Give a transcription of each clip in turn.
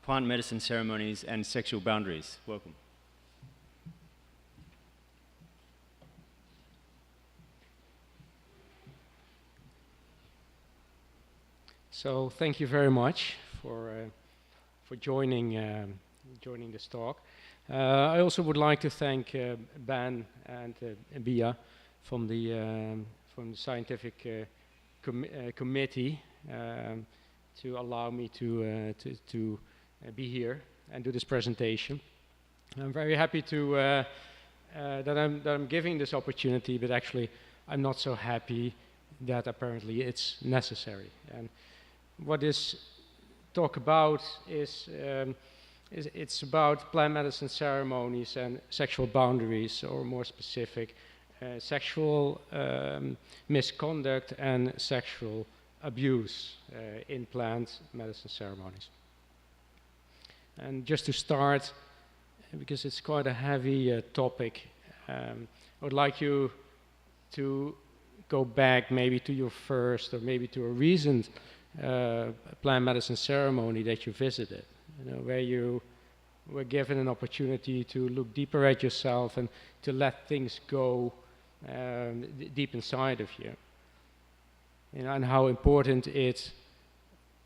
Plant medicine ceremonies and sexual boundaries. Welcome. So thank you very much for joining this talk. I also would like to thank Ben and Bia from the scientific committee to allow me to be here and do this presentation. I'm very happy to that I'm giving this opportunity, but actually I'm not so happy that apparently it's necessary. And what this talk about is it's about plant medicine ceremonies and sexual boundaries, or more specific, sexual misconduct and sexual abuse in plant medicine ceremonies. And just to start, because it's quite a heavy topic, I would like you to go back maybe to your first or maybe to a recent plant medicine ceremony that you visited, where you were given an opportunity to look deeper at yourself and to let things go deep inside of you. And how important it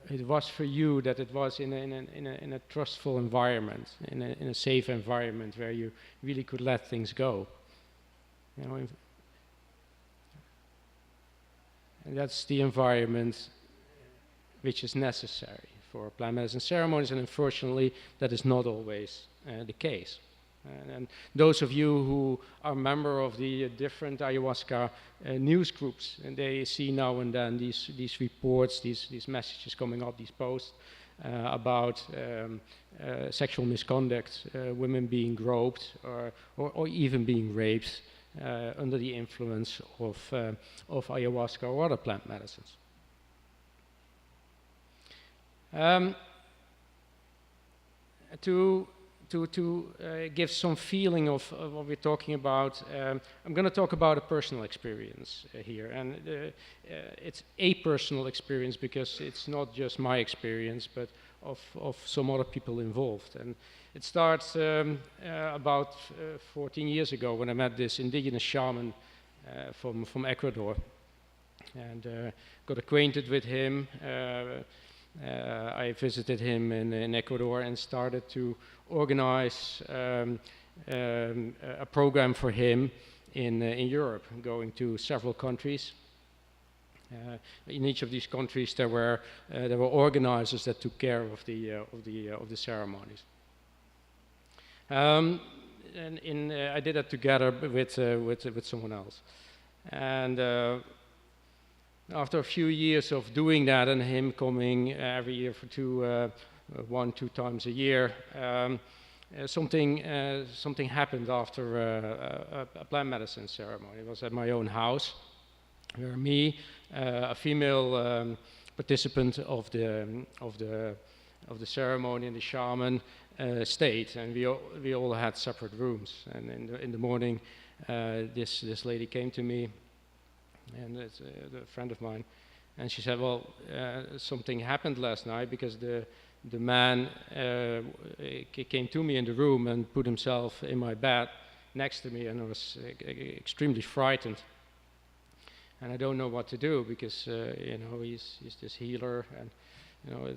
was for you that it was in a trustful environment, in a safe environment where you really could let things go. And that's the environment which is necessary for plant medicine ceremonies, and unfortunately that is not always the case. And those of you who are member of the different ayahuasca news groups, and they see now and then these reports, these messages coming up, these posts about sexual misconduct, women being groped or even being raped under the influence of ayahuasca or other plant medicines. To give some feeling of what we're talking about, I'm going to talk about a personal experience here, and it's a personal experience because it's not just my experience, but of some other people involved. And it starts about 14 years ago when I met this indigenous shaman from Ecuador, and got acquainted with him. I visited him in Ecuador and started to organize a program for him in Europe, going to several countries. In each of these countries, there were organizers that took care of the ceremonies. And I did that together with someone else, and. After a few years of doing that and him coming every year for 2 times a year, something happened after a plant medicine ceremony. It was at my own house, where me, a female participant of the ceremony, and the shaman stayed, and we all had separate rooms. And in the morning, this lady came to me. And it's a friend of mine, and she said, well, something happened last night, because the man came to me in the room and put himself in my bed next to me, and I was extremely frightened. And I don't know what to do, because he's this healer, and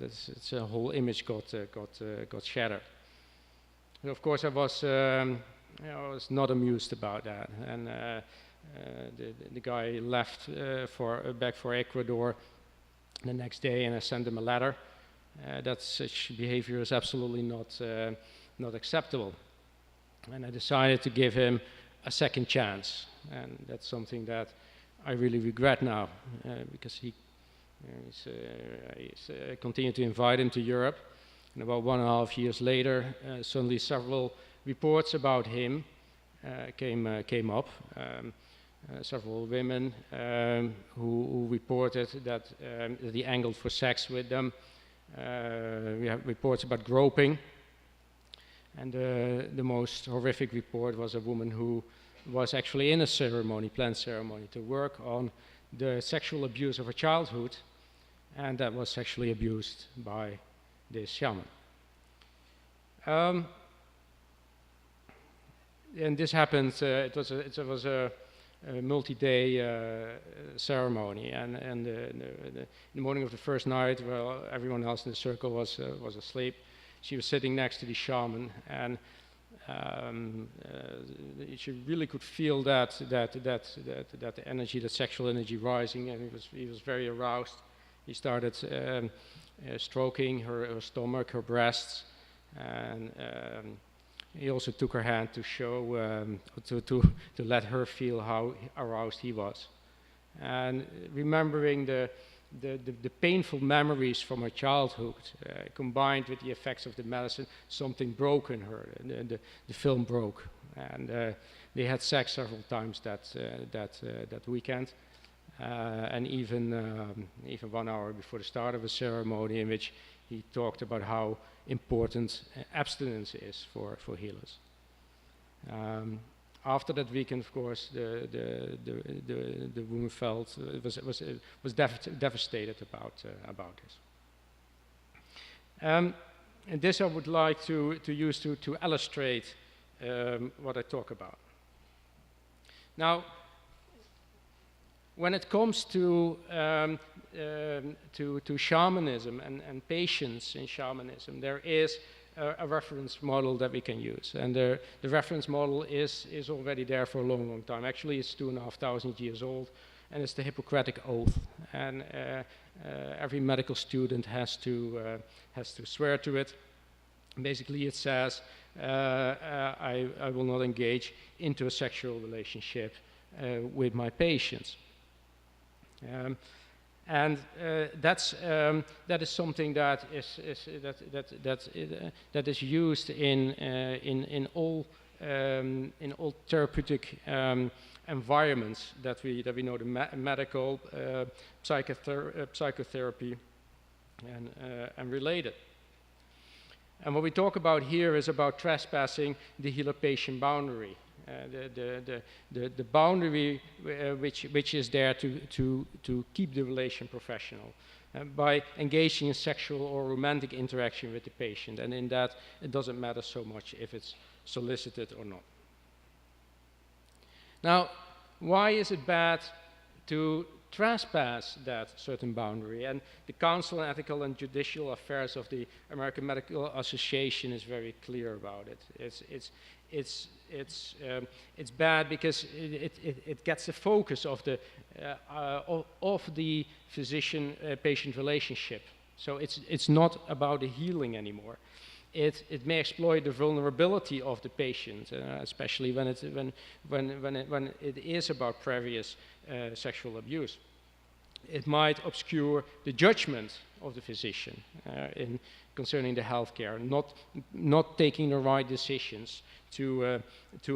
it's a whole image got shattered. And of course I was not amused about that, and the guy left back for Ecuador the next day, and I sent him a letter that such behavior is absolutely not acceptable. And I decided to give him a second chance, and that's something that I really regret now, because I continued to invite him to Europe, and about 1.5 years later, suddenly several reports about him came up. several women who reported that he angled for sex with them. We have reports about groping. And the most horrific report was a woman who was actually in a ceremony, planned ceremony, to work on the sexual abuse of her childhood, and that was sexually abused by this shaman. And this happened, it was a multi-day ceremony, and in the morning of the first night, while everyone else in the circle was asleep, she was sitting next to the shaman, and she really could feel that energy, that sexual energy rising, and he was very aroused. He started stroking her stomach, her breasts, and he also took her hand to show, to let her feel how aroused he was. And remembering the painful memories from her childhood, combined with the effects of the medicine, something broke in her. The film broke, and they had sex several times that weekend, and even 1 hour before the start of a ceremony, in which he talked about how important abstinence is for healers. After that weekend, of course, the woman felt was devastated about this. And this I would like to use to illustrate what I talk about. Now, when it comes to shamanism and patience in shamanism, there is a reference model that we can use, and the reference model is already there for a long time. Actually, it's 2,500 years old, and it's the Hippocratic Oath, and every medical student has to swear to it. Basically, it says, I will not engage into a sexual relationship with my patients. And that is something that is used in all therapeutic environments that we know, the medical, psychotherapy, and related. And what we talk about here is about trespassing the healer-patient boundary. The boundary which is there to keep the relation professional by engaging in sexual or romantic interaction with the patient, and in that it doesn't matter so much if it's solicited or not. Now, why is it bad to trespass that certain boundary? And the Council on Ethical and Judicial Affairs of the American Medical Association is very clear about it. It's bad because it gets the focus of the physician-patient relationship. So it's not about the healing anymore. It may exploit the vulnerability of the patient, especially when it is about previous sexual abuse. It might obscure the judgment of the physician concerning the healthcare, not taking the right decisions to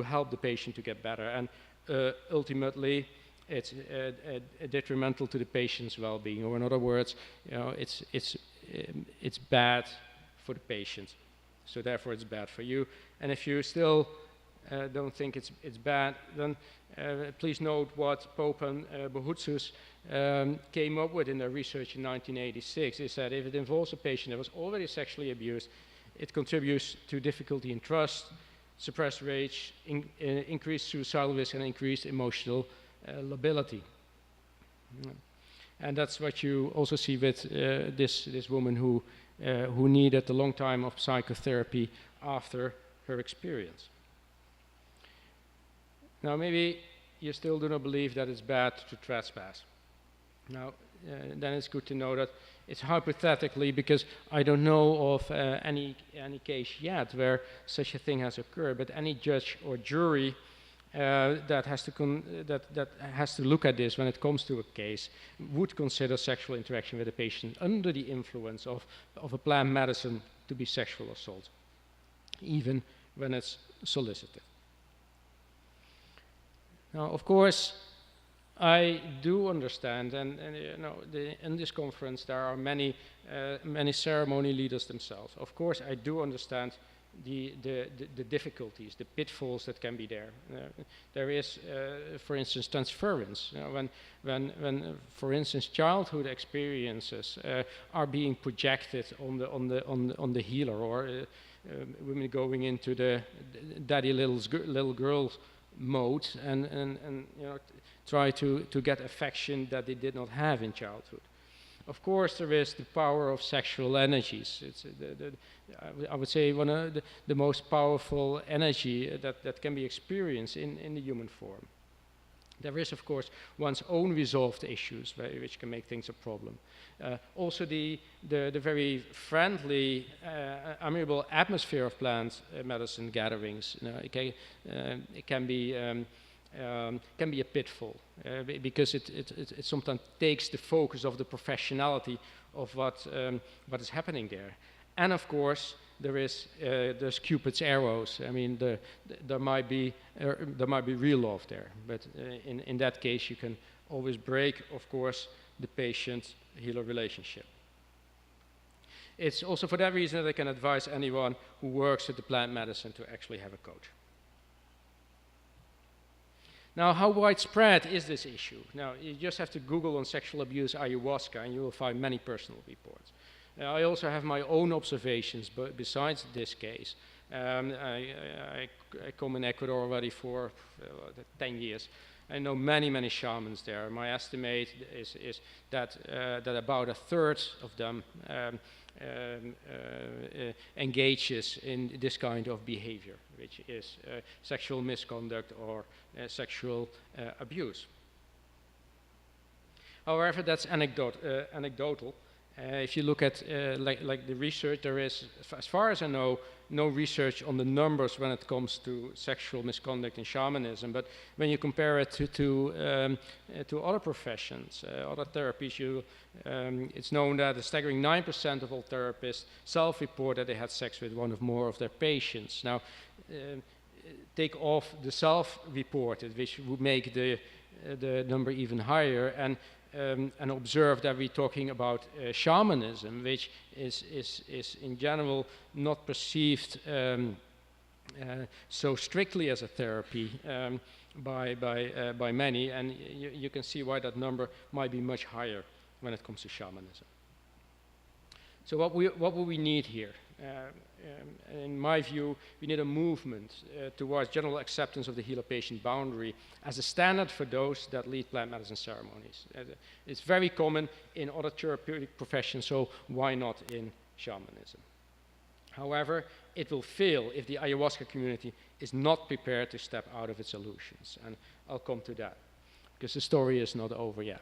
help the patient to get better, and ultimately it's detrimental to the patient's well-being. Or in other words, it's bad for the patient, so therefore it's bad for you. And if you still don't think it's bad, then please note what Pope and Bohutsus came up with in their research in 1986. They said if it involves a patient that was already sexually abused, it contributes to difficulty in trust, suppressed rage, increased suicidal risk, and increased emotional lability. And that's what you also see with this woman who needed a long time of psychotherapy after her experience. Now, maybe you still do not believe that it's bad to trespass. Now, then it's good to know that it's hypothetically, because I don't know of any case yet where such a thing has occurred, but any judge or jury that has to look at this when it comes to a case would consider sexual interaction with a patient under the influence of a planned medicine to be sexual assault, even when it's solicited. Now, of course, I do understand, and in this conference there are many ceremony leaders themselves. Of course, I do understand the difficulties, the pitfalls that can be there. There is, for instance, transference. When, for instance, childhood experiences are being projected on the healer, or women going into the daddy little girl mode, and try to get affection that they did not have in childhood. Of course, there is the power of sexual energies. It's I would say one of the most powerful energy that can be experienced in the human form. There is, of course, one's own resolved issues, which can make things a problem. Also, the very friendly, amiable atmosphere of plant medicine gatherings, it can be a pitfall because it sometimes takes the focus of the professionality of what is happening there. And of course, there's Cupid's arrows. I mean, there might be real love there, but in that case, you can always break, of course, the patient-healer relationship. It's also for that reason that I can advise anyone who works with the plant medicine to actually have a coach. Now, how widespread is this issue? Now, you just have to Google on sexual abuse ayahuasca, and you will find many personal reports. I also have my own observations, but besides this case, I come in Ecuador already for 10 years. I know many shamans there. My estimate is that about a third of them engages in this kind of behavior, which is sexual misconduct or sexual abuse. However, that's anecdotal. If you look at like the research, there is, as far as I know, no research on the numbers when it comes to sexual misconduct in shamanism. But when you compare it to other professions, other therapies, it's known that a staggering 9% of all therapists self-report that they had sex with one or more of their patients. Now, take off the self-reported, which would make the number even higher, and observe that we're talking about shamanism, which is in general not perceived so strictly as a therapy by many, and you can see why that number might be much higher when it comes to shamanism. So what will we need here? In my view, we need a movement towards general acceptance of the healer-patient boundary as a standard for those that lead plant medicine ceremonies. It's very common in other therapeutic professions, so why not in shamanism? However, it will fail if the ayahuasca community is not prepared to step out of its illusions, and I'll come to that, because the story is not over yet.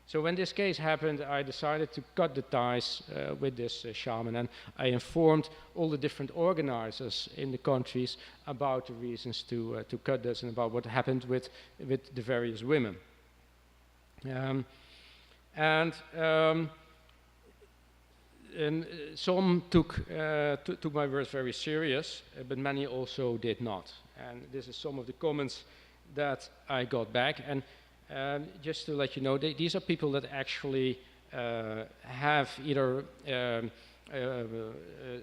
So when this case happened, I decided to cut the ties with this shaman, and I informed all the different organizers in the countries about the reasons to cut this and about what happened with the various women. And some took my words very serious, but many also did not. And this is some of the comments that I got back. And just to let you know, these are people that actually have either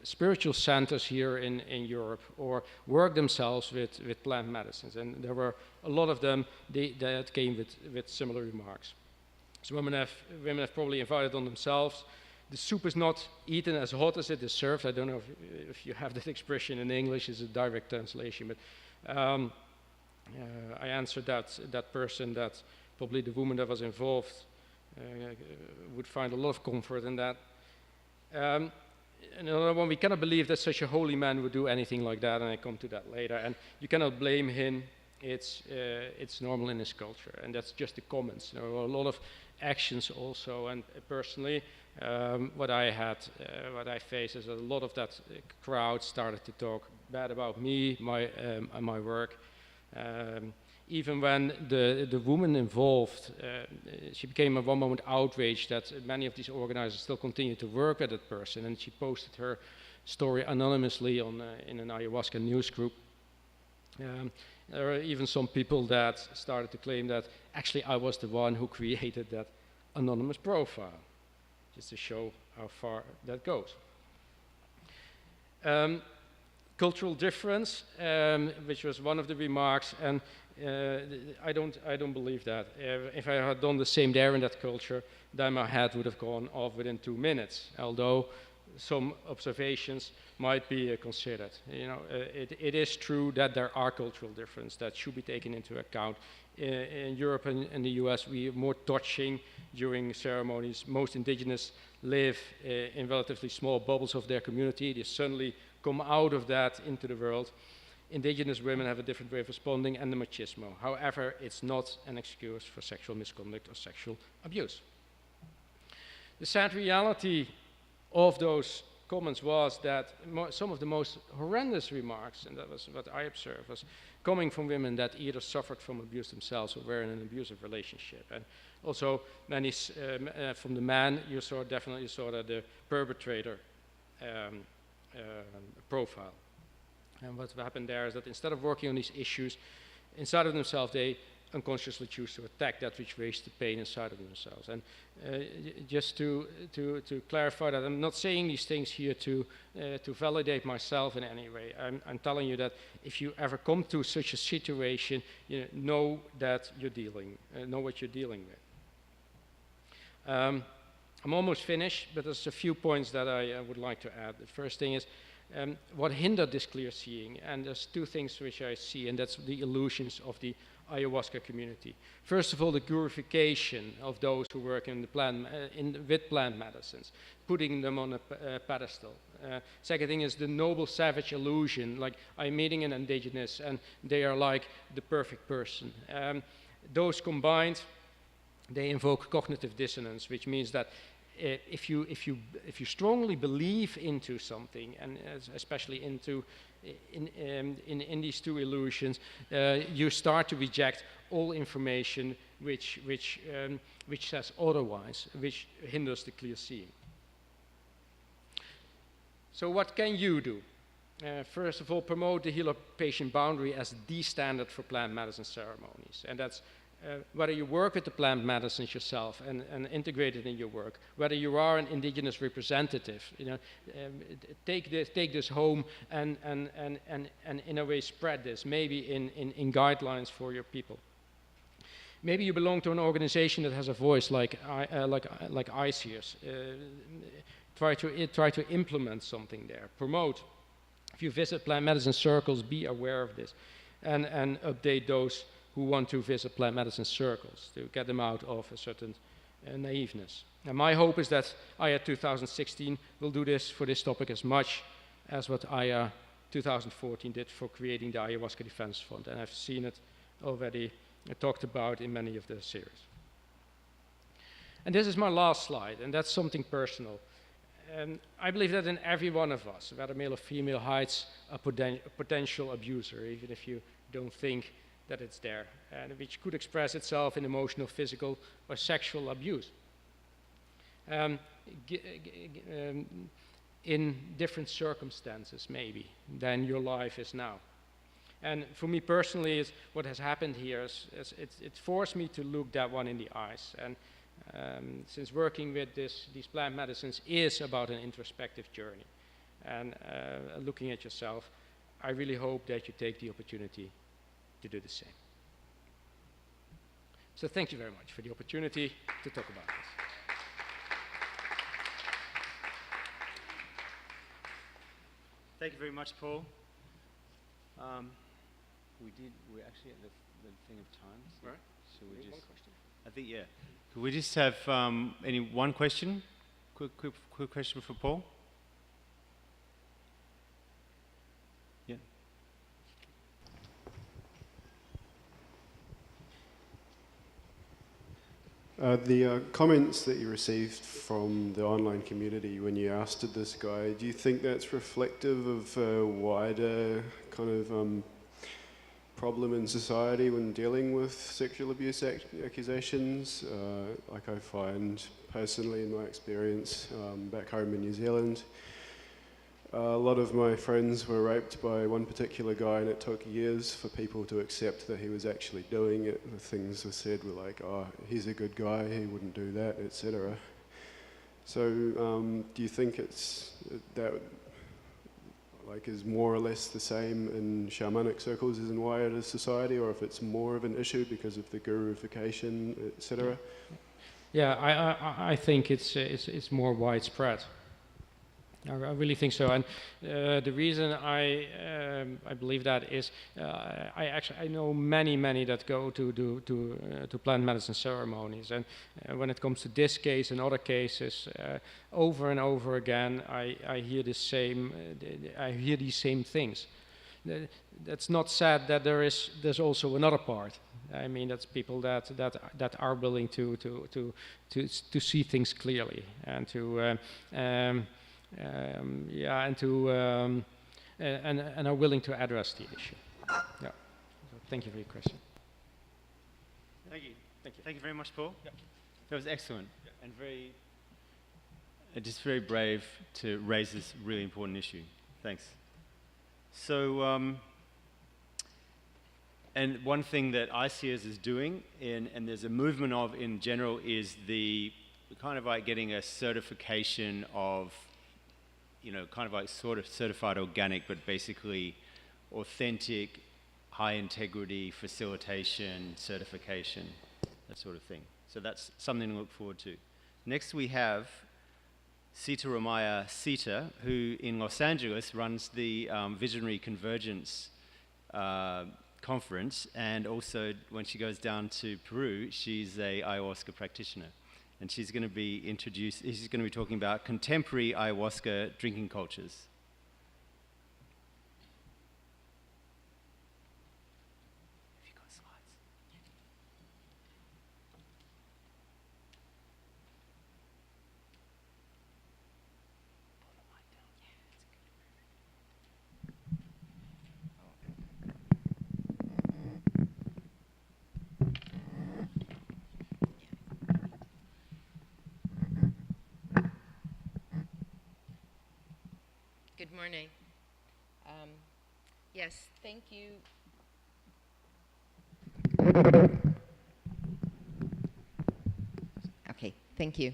spiritual centers here in Europe or work themselves with plant medicines. And there were a lot of them that came with similar remarks. So women have probably invited on themselves. The soup is not eaten as hot as it is served. I don't know if you have that expression in English, it's a direct translation, but I answered that person that probably the woman that was involved would find a lot of comfort in that. Another one, we cannot believe that such a holy man would do anything like that, and I come to that later. And you cannot blame him. It's normal in his culture, and that's just the comments. There were a lot of actions also, and personally, what I faced is a lot of that crowd started to talk bad about me, my work. Even when the woman involved, she became at one moment outraged that many of these organizers still continue to work with that person, and she posted her story anonymously in an ayahuasca news group. There are even some people that started to claim that actually I was the one who created that anonymous profile, just to show how far that goes. Cultural difference, which was one of the remarks, and I don't believe that. If I had done the same there in that culture, then my head would have gone off within 2 minutes, although some observations might be considered. You know, it is true that there are cultural differences that should be taken into account. In Europe and in the US, we have more touching during ceremonies. Most indigenous live in relatively small bubbles of their community. They suddenly come out of that into the world. Indigenous women have a different way of responding, and the machismo. However, it's not an excuse for sexual misconduct or sexual abuse. The sad reality of those comments was that some of the most horrendous remarks, and that was what I observed, was coming from women that either suffered from abuse themselves or were in an abusive relationship. And also many from the man, definitely saw that the perpetrator profile. And what happened there is that instead of working on these issues inside of themselves, they unconsciously choose to attack that which raised the pain inside of themselves. And just to clarify that, I'm not saying these things here to validate myself in any way. I'm telling you that if you ever come to such a situation, you know that you're know what you're dealing with. I'm almost finished, but there's a few points that I would like to add. The first thing is, what hindered this clear seeing, and there's two things which I see, and that's the illusions of the ayahuasca community. First of all, the glorification of those who work in the with plant medicines, putting them on a pedestal. Second thing is the noble savage illusion, like I'm meeting an indigenous and they are like the perfect person. Those combined, they invoke cognitive dissonance, which means that if you strongly believe into something, and especially into in these two illusions, you start to reject all information which says otherwise, which hinders the clear seeing. So what can you do? First of all, promote the healer-patient boundary as the standard for plant medicine ceremonies, and that's whether you work with the plant medicines yourself and integrate it in your work, whether you are an indigenous representative, take this home and in a way spread this, maybe in guidelines for your people. Maybe you belong to an organization that has a voice like ICEERS. Try to implement something there. Promote. If you visit plant medicine circles, be aware of this, and update those who want to visit plant medicine circles to get them out of a certain naiveness. And my hope is that AYA2016 will do this for this topic as much as what AYA2014 did for creating the Ayahuasca Defense Fund, and I've seen it already talked about in many of the series. And this is my last slide, and that's something personal. I believe that in every one of us, whether male or female, hides a potential abuser, even if you don't think that it's there, and which could express itself in emotional, physical, or sexual abuse. In different circumstances, maybe, than your life is now. And for me personally, what has happened here is it forced me to look that one in the eyes. And since working with these plant medicines is about an introspective journey, and looking at yourself, I really hope that you take the opportunity to do the same. So thank you very much for the opportunity to talk about this. Thank you very much, Paul. We're actually at the thing of time. Right. So we just, one question. I think, yeah. Could we just have one question? Quick question for Paul? Yeah. The comments that you received from the online community when you ousted this guy, do you think that's reflective of a wider kind of problem in society when dealing with sexual abuse accusations? Like I find personally in my experience back home in New Zealand, A lot of my friends were raped by one particular guy, and it took years for people to accept that he was actually doing it. The things were said were like, oh, he's a good guy, he wouldn't do that, etc. So do you think it's that like is more or less the same in shamanic circles as in wider society, or if it's more of an issue because of the guruification, etc.? Yeah, I think it's more widespread. I really think so, and the reason I believe that is I know many that go to plant medicine ceremonies, and when it comes to this case and other cases, over and over again I hear the same I hear these same things. That's not said that there's also another part. I mean, that's people that are willing to see things clearly and to and are willing to address the issue. Yeah. So thank you for your question. Thank you. Thank you very much, Paul. Yeah. That was excellent and very, just very brave to raise this really important issue. Thanks. So, and one thing that ICS is doing, and there's a movement of in general, is the kind of like getting a certification of, you know, kind of like sort of certified organic, but basically authentic, high integrity facilitation, certification, that sort of thing. So that's something to look forward to. Next we have Sitaramaya Sita, who in Los Angeles runs the Visionary Convergence conference, and also when she goes down to Peru, she's a ayahuasca practitioner. And she's going to be she's going to be talking about contemporary ayahuasca drinking cultures. Have you got slides? Pull the mic down. Yeah, that's Good morning. Yes, thank you. Okay, thank you.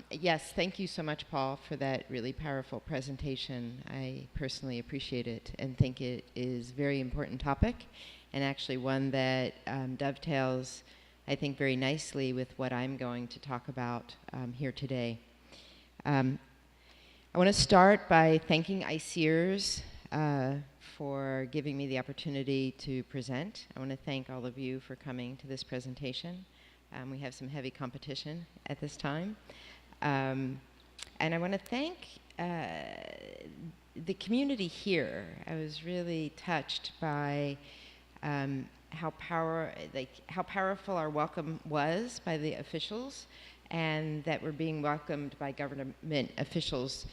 Yes, thank you so much, Paul, for that really powerful presentation. I personally appreciate it and think it is a very important topic, and actually one that dovetails, I think, very nicely with what I'm going to talk about here today. I want to start by thanking ICEERS for giving me the opportunity to present. I want to thank all of you for coming to this presentation. We have some heavy competition at this time. And I want to thank the community here. I was really touched by how powerful our welcome was by the officials, and that we're being welcomed by government officials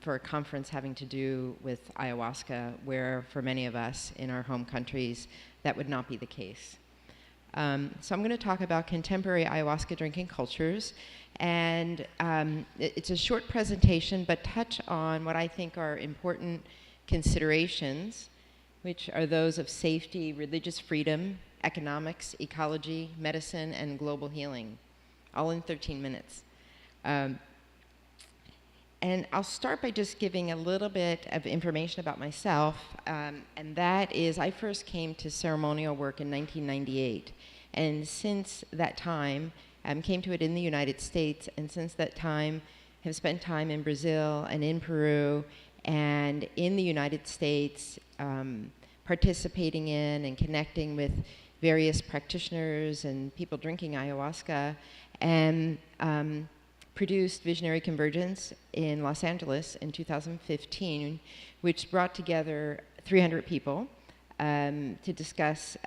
for a conference having to do with ayahuasca, where for many of us in our home countries, that would not be the case. So I'm going to talk about contemporary ayahuasca drinking cultures, and it's a short presentation, but touch on what I think are important considerations, which are those of safety, religious freedom, economics, ecology, medicine, and global healing, all in 13 minutes. And I'll start by just giving a little bit of information about myself, and that is I first came to ceremonial work in 1998. And since that time, came to it in the United States, and since that time have spent time in Brazil and in Peru and in the United States, participating in and connecting with various practitioners and people drinking ayahuasca, and produced Visionary Convergence in Los Angeles in 2015, which brought together 300 people to discuss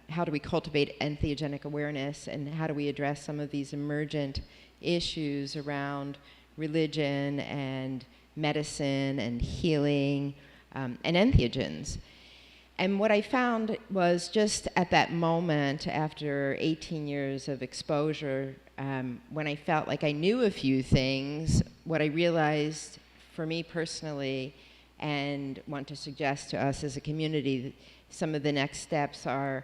how do we cultivate entheogenic awareness and how do we address some of these emergent issues around religion and medicine and healing and entheogens. And what I found was just at that moment, after 18 years of exposure, when I felt like I knew a few things, what I realized for me personally, and want to suggest to us as a community, some of the next steps are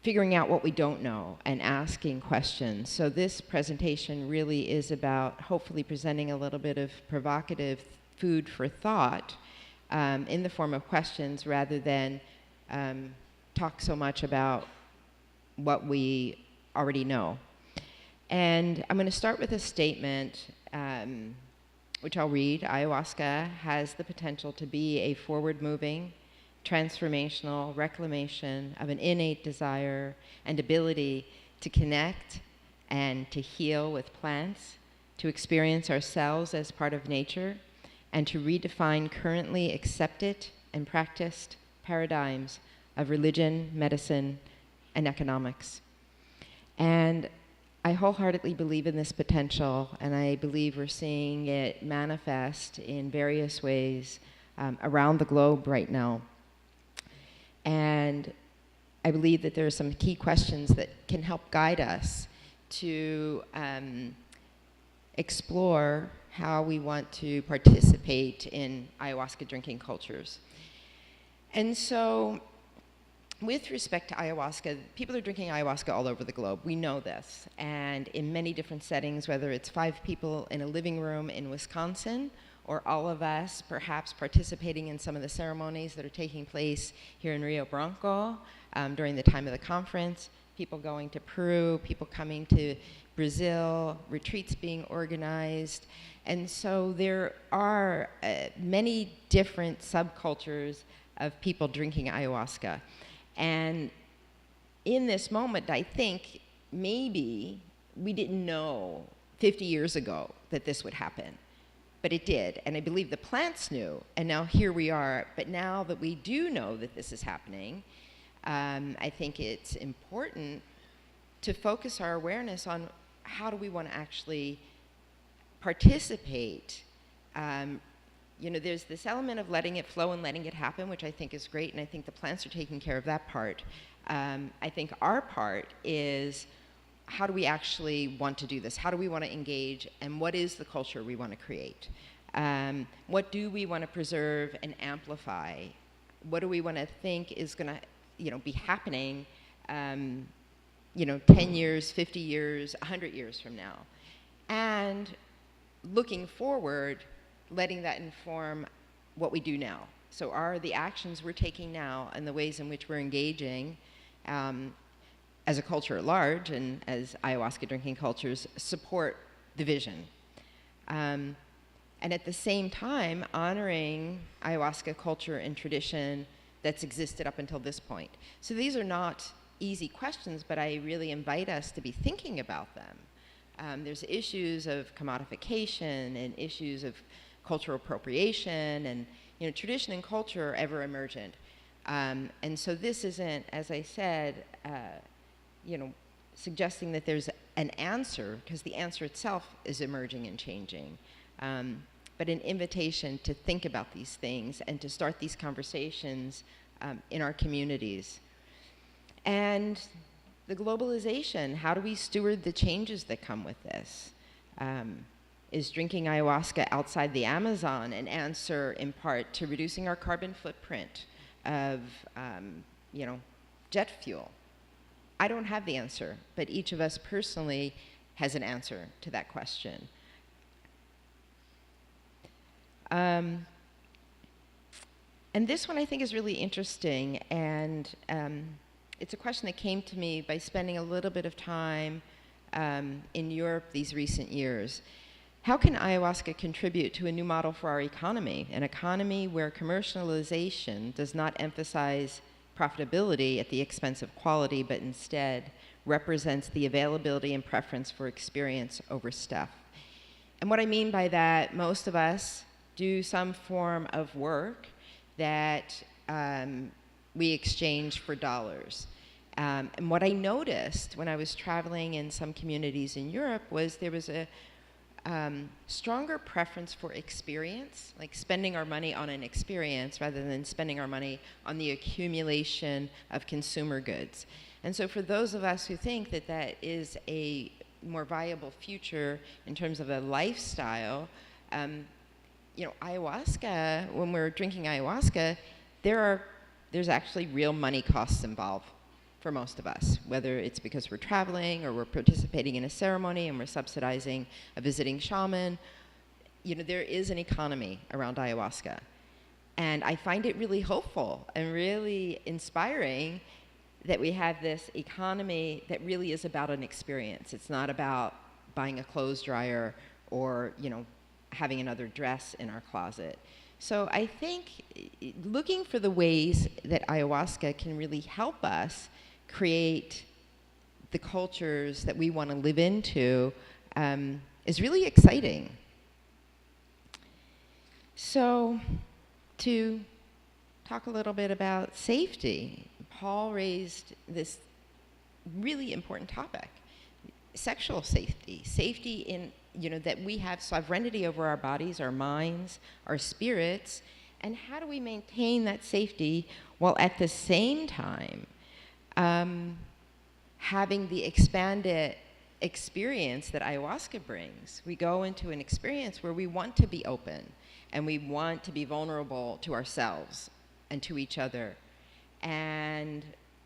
figuring out what we don't know and asking questions. So this presentation really is about hopefully presenting a little bit of provocative food for thought in the form of questions rather than talk so much about what we already know. And I'm going to start with a statement which I'll read. Ayahuasca has the potential to be a forward-moving, transformational reclamation of an innate desire and ability to connect and to heal with plants, to experience ourselves as part of nature, and to redefine currently accepted and practiced paradigms of religion, medicine, and economics. And I wholeheartedly believe in this potential, and I believe we're seeing it manifest in various ways around the globe right now. And I believe that there are some key questions that can help guide us to explore how we want to participate in ayahuasca drinking cultures. And so, with respect to ayahuasca, people are drinking ayahuasca all over the globe. We know this. And in many different settings, whether it's 5 people in a living room in Wisconsin, or all of us perhaps participating in some of the ceremonies that are taking place here in Rio Branco during the time of the conference, people going to Peru, people coming to Brazil, retreats being organized. And so there are many different subcultures of people drinking ayahuasca. And in this moment, I think maybe we didn't know 50 years ago that this would happen. But it did, and I believe the plants knew, and now here we are. But now that we do know that this is happening, I think it's important to focus our awareness on how do we want to actually participate. You know, there's this element of letting it flow and letting it happen, which I think is great, and I think the plants are taking care of that part. I think our part is, how do we actually want to do this? How do we want to engage? And what is the culture we want to create? What do we want to preserve and amplify? What do we want to think is going to, be happening, 10 years, 50 years, 100 years from now? And looking forward, letting that inform what we do now. So are the actions we're taking now and the ways in which we're engaging as a culture at large, and as ayahuasca drinking cultures, support the vision. And at the same time, honoring ayahuasca culture and tradition that's existed up until this point. So these are not easy questions, but I really invite us to be thinking about them. There's issues of commodification and issues of cultural appropriation, and tradition and culture are ever emergent. And so this isn't, as I said, suggesting that there's an answer, because the answer itself is emerging and changing, but an invitation to think about these things and to start these conversations in our communities. And the globalization, how do we steward the changes that come with this? Is drinking ayahuasca outside the Amazon an answer in part to reducing our carbon footprint of, jet fuel? I don't have the answer, but each of us personally has an answer to that question. And this one I think is really interesting, and it's a question that came to me by spending a little bit of time in Europe these recent years. How can ayahuasca contribute to a new model for our economy, an economy where commercialization does not emphasize profitability at the expense of quality, but instead represents the availability and preference for experience over stuff? And what I mean by that, most of us do some form of work that we exchange for dollars. And what I noticed when I was traveling in some communities in Europe was there was a stronger preference for experience, like spending our money on an experience rather than spending our money on the accumulation of consumer goods. And so for those of us who think that that is a more viable future in terms of a lifestyle, Ayahuasca, when we're drinking ayahuasca, there's actually real money costs involved for most of us, whether it's because we're traveling or we're participating in a ceremony and we're subsidizing a visiting shaman. There is an economy around ayahuasca. And I find it really hopeful and really inspiring that we have this economy that really is about an experience. It's not about buying a clothes dryer or, having another dress in our closet. So I think looking for the ways that ayahuasca can really help us create the cultures that we want to live into is really exciting. So to talk a little bit about safety, Paul raised this really important topic: sexual safety, safety in, that we have sovereignty over our bodies, our minds, our spirits, and how do we maintain that safety while at the same time having the expanded experience that ayahuasca brings. We go into an experience where we want to be open and we want to be vulnerable to ourselves and to each other. And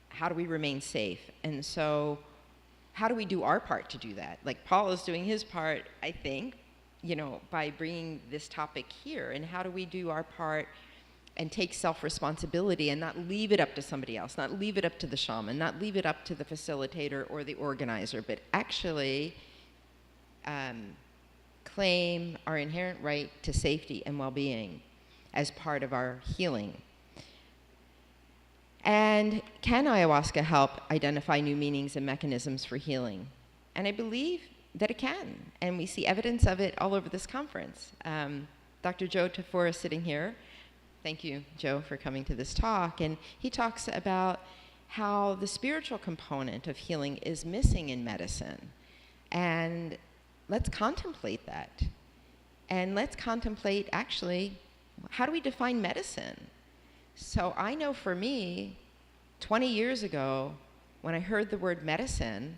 how do we remain safe? And so how do we do our part to do that? Like Paul is doing his part, I think, by bringing this topic here. And how do we do our part and take self-responsibility and not leave it up to somebody else, not leave it up to the shaman, not leave it up to the facilitator or the organizer, but actually claim our inherent right to safety and well-being as part of our healing. And can ayahuasca help identify new meanings and mechanisms for healing? And I believe that it can, and we see evidence of it all over this conference. Dr. Joe Tafora is sitting here. Thank you, Joe, for coming to this talk. And he talks about how the spiritual component of healing is missing in medicine. And let's contemplate that. And let's contemplate, actually, how do we define medicine? So I know for me, 20 years ago, when I heard the word medicine,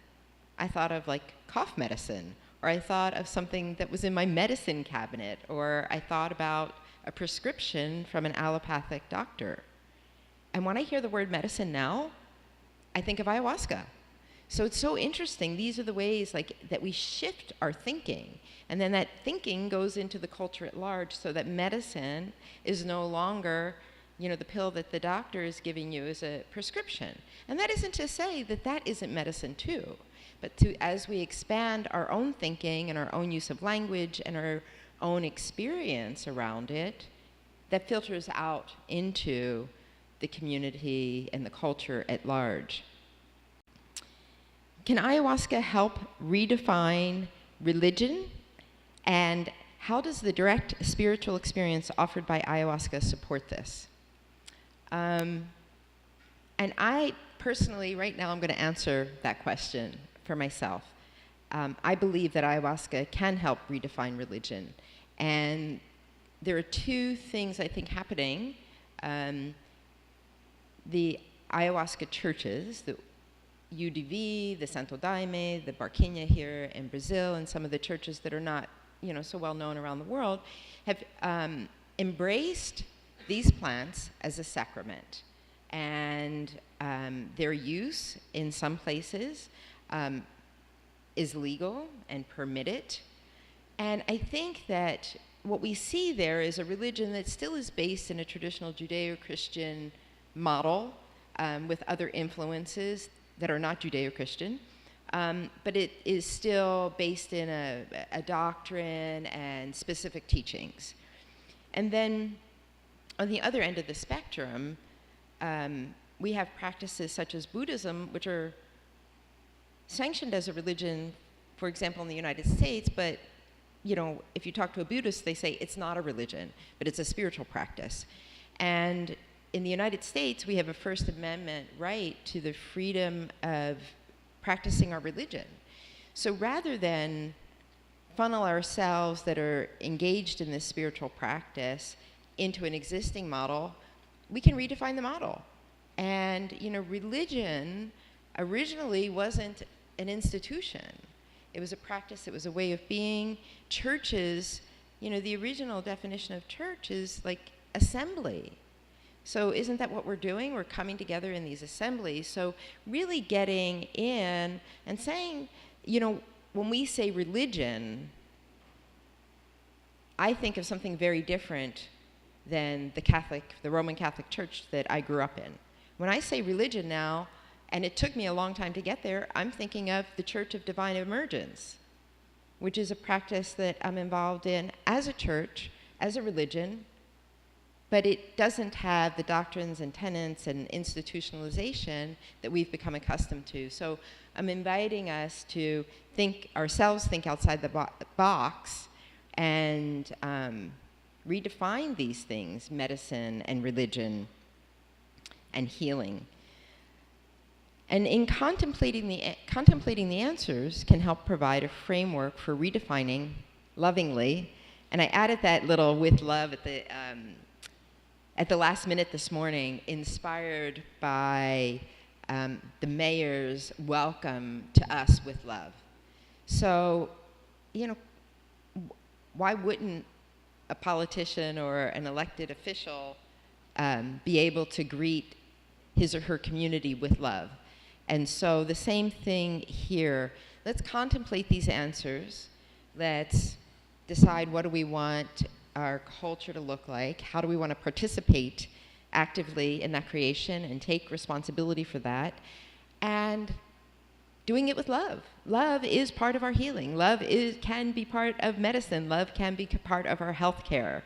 I thought of like cough medicine, or I thought of something that was in my medicine cabinet, or I thought about a prescription from an allopathic doctor. And when I hear the word medicine now, I think of ayahuasca. So it's so interesting. These are the ways that we shift our thinking. And then that thinking goes into the culture at large, so that medicine is no longer, the pill that the doctor is giving you as a prescription. And that isn't to say that that isn't medicine too. But as we expand our own thinking and our own use of language and our own experience around it, that filters out into the community and the culture at large. Can ayahuasca help redefine religion? And how does the direct spiritual experience offered by ayahuasca support this? And I personally, right now, I'm going to answer that question for myself. I believe that ayahuasca can help redefine religion. And there are two things I think happening. The ayahuasca churches, the UDV, the Santo Daime, the Barquinha here in Brazil, and some of the churches that are not, so well known around the world, have embraced these plants as a sacrament. And their use in some places is legal and permitted. And I think that what we see there is a religion that still is based in a traditional Judeo-Christian model with other influences that are not Judeo-Christian, but it is still based in a doctrine and specific teachings. And then on the other end of the spectrum, we have practices such as Buddhism, which are sanctioned as a religion, for example, in the United States, but if you talk to a Buddhist, they say it's not a religion, but it's a spiritual practice. And in the United States, we have a First Amendment right to the freedom of practicing our religion. So rather than funnel ourselves that are engaged in this spiritual practice into an existing model, we can redefine the model. And, religion originally wasn't an institution. It was a practice, it was a way of being. Churches you know, the original definition of church is like assembly. So isn't that what we're doing? We're coming together in these assemblies. So really getting in and saying, you know, when we say religion, I think of something very different than the Roman Catholic Church that I grew up in. When I say religion now, and it took me a long time to get there, I'm thinking of the Church of Divine Emergence, which is a practice that I'm involved in as a church, as a religion, but it doesn't have the doctrines and tenets and institutionalization that we've become accustomed to. So I'm inviting us to think outside the box and redefine these things, medicine and religion and healing. And in contemplating the answers can help provide a framework for redefining lovingly. And I added that little "with love" at the last minute this morning, inspired by the mayor's welcome to us with love. So, you know, why wouldn't a politician or an elected official be able to greet his or her community with love? And so the same thing here. Let's contemplate these answers. Let's decide, what do we want our culture to look like? How do we want to participate actively in that creation and take responsibility for that? And doing it with love. Love is part of our healing. Love can be part of medicine. Love can be part of our healthcare.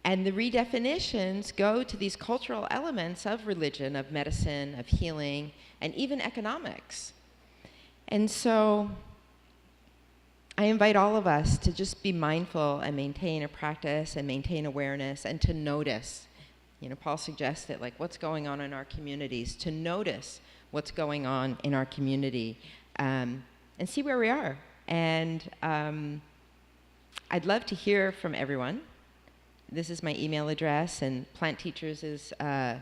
And the redefinitions go to these cultural elements of religion, of medicine, of healing, and even economics. And so I invite all of us to just be mindful and maintain a practice and maintain awareness and to notice. You know, Paul suggested, like, what's going on in our communities, to notice what's going on in our community and see where we are. And I'd love to hear from everyone. This is my email address, and Plant Teachers is the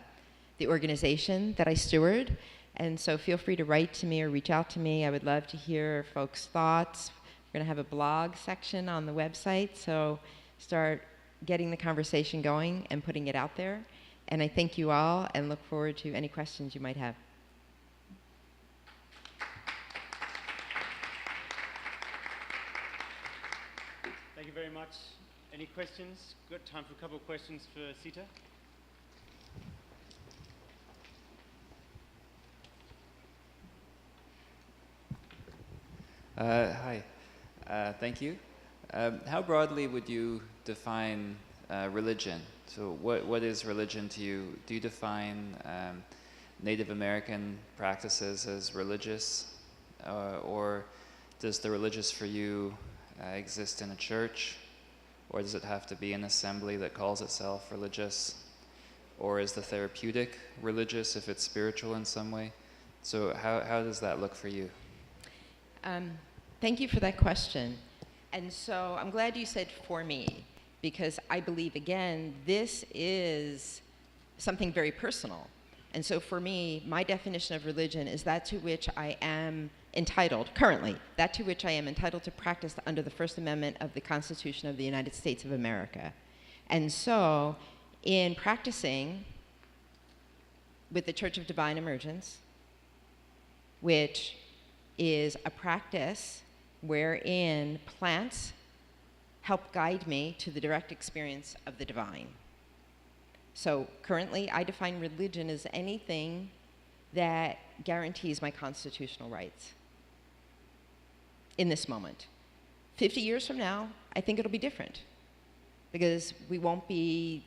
organization that I steward. And so feel free to write to me or reach out to me. I would love to hear folks' thoughts. We're going to have a blog section on the website, so start getting the conversation going and putting it out there. And I thank you all and look forward to any questions you might have. Thank you very much. Any questions? Got time for a couple of questions for Sita? Hi, thank you. How broadly would you define religion? So what is religion to you? Do you define Native American practices as religious? Or does the religious for you exist in a church? Or does it have to be an assembly that calls itself religious? Or is the therapeutic religious if it's spiritual in some way? So how does that look for you? Thank you for that question. And so I'm glad you said "for me," because I believe, again, this is something very personal. And so for me, my definition of religion is that to which I am entitled, currently, that to which I am entitled to practice under the First Amendment of the Constitution of the United States of America. And so in practicing with the Church of Divine Emergence, which is a practice wherein plants help guide me to the direct experience of the divine. So currently, I define religion as anything that guarantees my constitutional rights in this moment. 50 years from now, I think it'll be different, because we won't be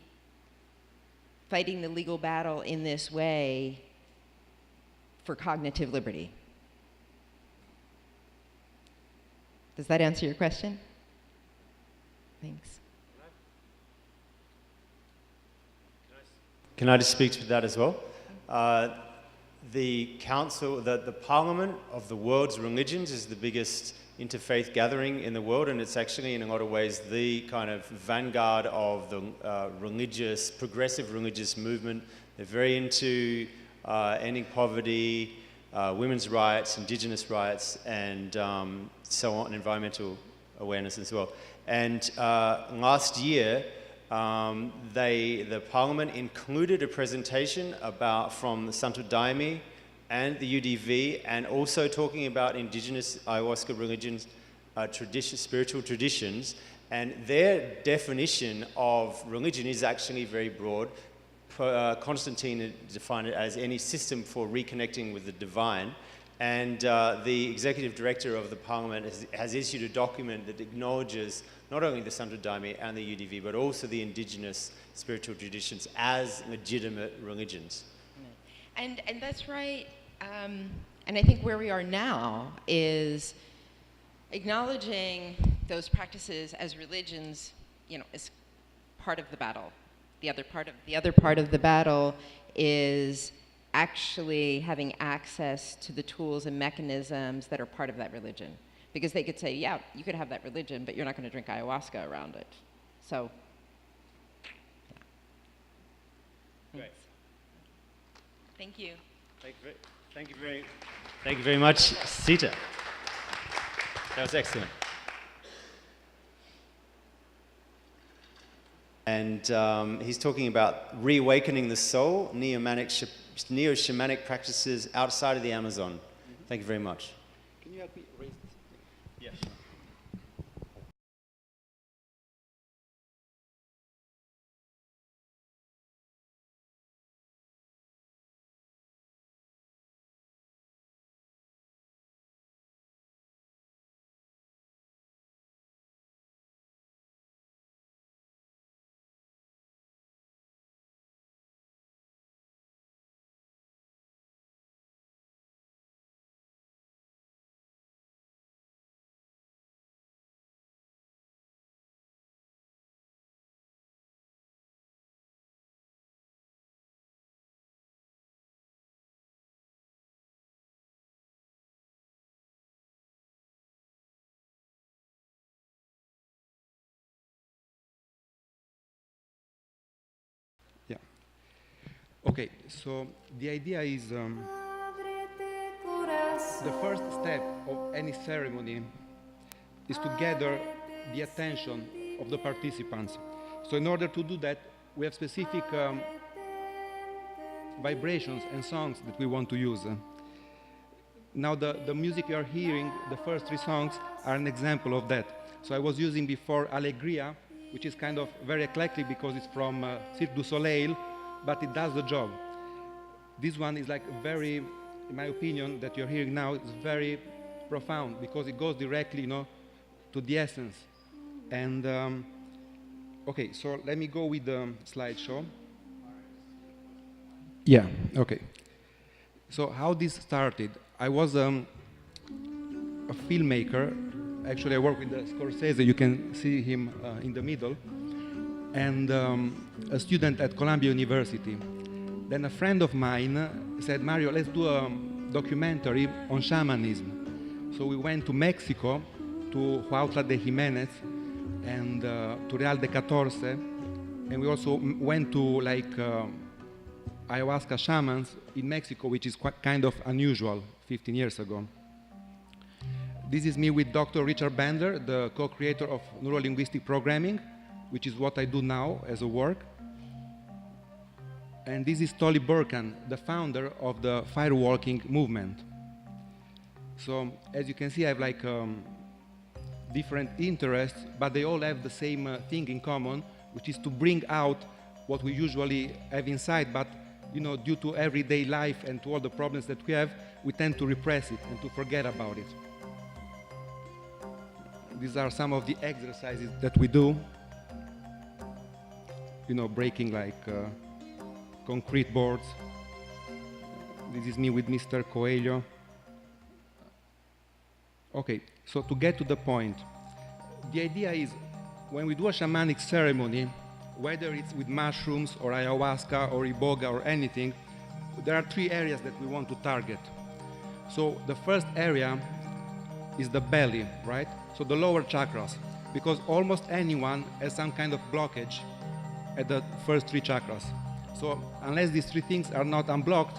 fighting the legal battle in this way for cognitive liberty. Does that answer your question? Thanks. Can I just speak to that as well? The council, the Parliament of the world's religions is the biggest interfaith gathering in the world, and it's actually in a lot of ways the kind of vanguard of the progressive religious movement. They're very into ending poverty, women's rights, indigenous rights, and so on, environmental awareness as well. And last year, the Parliament included a presentation from the Santo Daime and the UDV, and also talking about indigenous ayahuasca religions, spiritual traditions, and their definition of religion is actually very broad. Constantine defined it as any system for reconnecting with the divine, and the executive director of the Parliament has issued a document that acknowledges not only the Santo Daime and the UDV, but also the indigenous spiritual traditions as legitimate religions. And that's right. And I think where we are now is acknowledging those practices as religions, is part of the battle. The other part of the battle is actually having access to the tools and mechanisms that are part of that religion. Because they could say, yeah, you could have that religion, but you're not going to drink ayahuasca around it. So, yeah. Great. Thank you. Thank you very much, Sita. That was excellent. And he's talking about reawakening the soul, neo-shamanic practices outside of the Amazon. Thank you very much. Can you help me raise? Yes. Okay, so the idea is the first step of any ceremony is to gather the attention of the participants. So in order to do that, we have specific vibrations and songs that we want to use. Now the music you are hearing, the first three songs, are an example of that. So I was using before Alegria, which is kind of very eclectic because it's from Cirque du Soleil, but it does the job. This one is like very, in my opinion, that you're hearing now, is very profound because it goes directly, to the essence. And okay, so let me go with the slideshow. Yeah, okay. So how this started? I was a filmmaker. Actually, I work with Scorsese. You can see him in the middle. And a student at Columbia University. Then a friend of mine said, Mario, let's do a documentary on shamanism. So we went to Mexico, to Huautla de Jimenez, and to Real de Catorce. And we also went to ayahuasca shamans in Mexico, which is quite kind of unusual 15 years ago. This is me with Dr. Richard Bender, the co-creator of Neuro-Linguistic Programming, which is what I do now as a work. And this is Tolly Burkan, the founder of the firewalking movement. So as you can see, I have different interests, but they all have the same thing in common, which is to bring out what we usually have inside, but due to everyday life and to all the problems that we have, we tend to repress it and to forget about it. These are some of the exercises that we do. Breaking concrete boards. This is me with Mr. Coelho. Okay, so to get to the point, the idea is when we do a shamanic ceremony, whether it's with mushrooms or ayahuasca or iboga or anything, there are three areas that we want to target. So the first area is the belly, right? So the lower chakras, because almost anyone has some kind of blockage at the first three chakras. So unless these three things are not unblocked,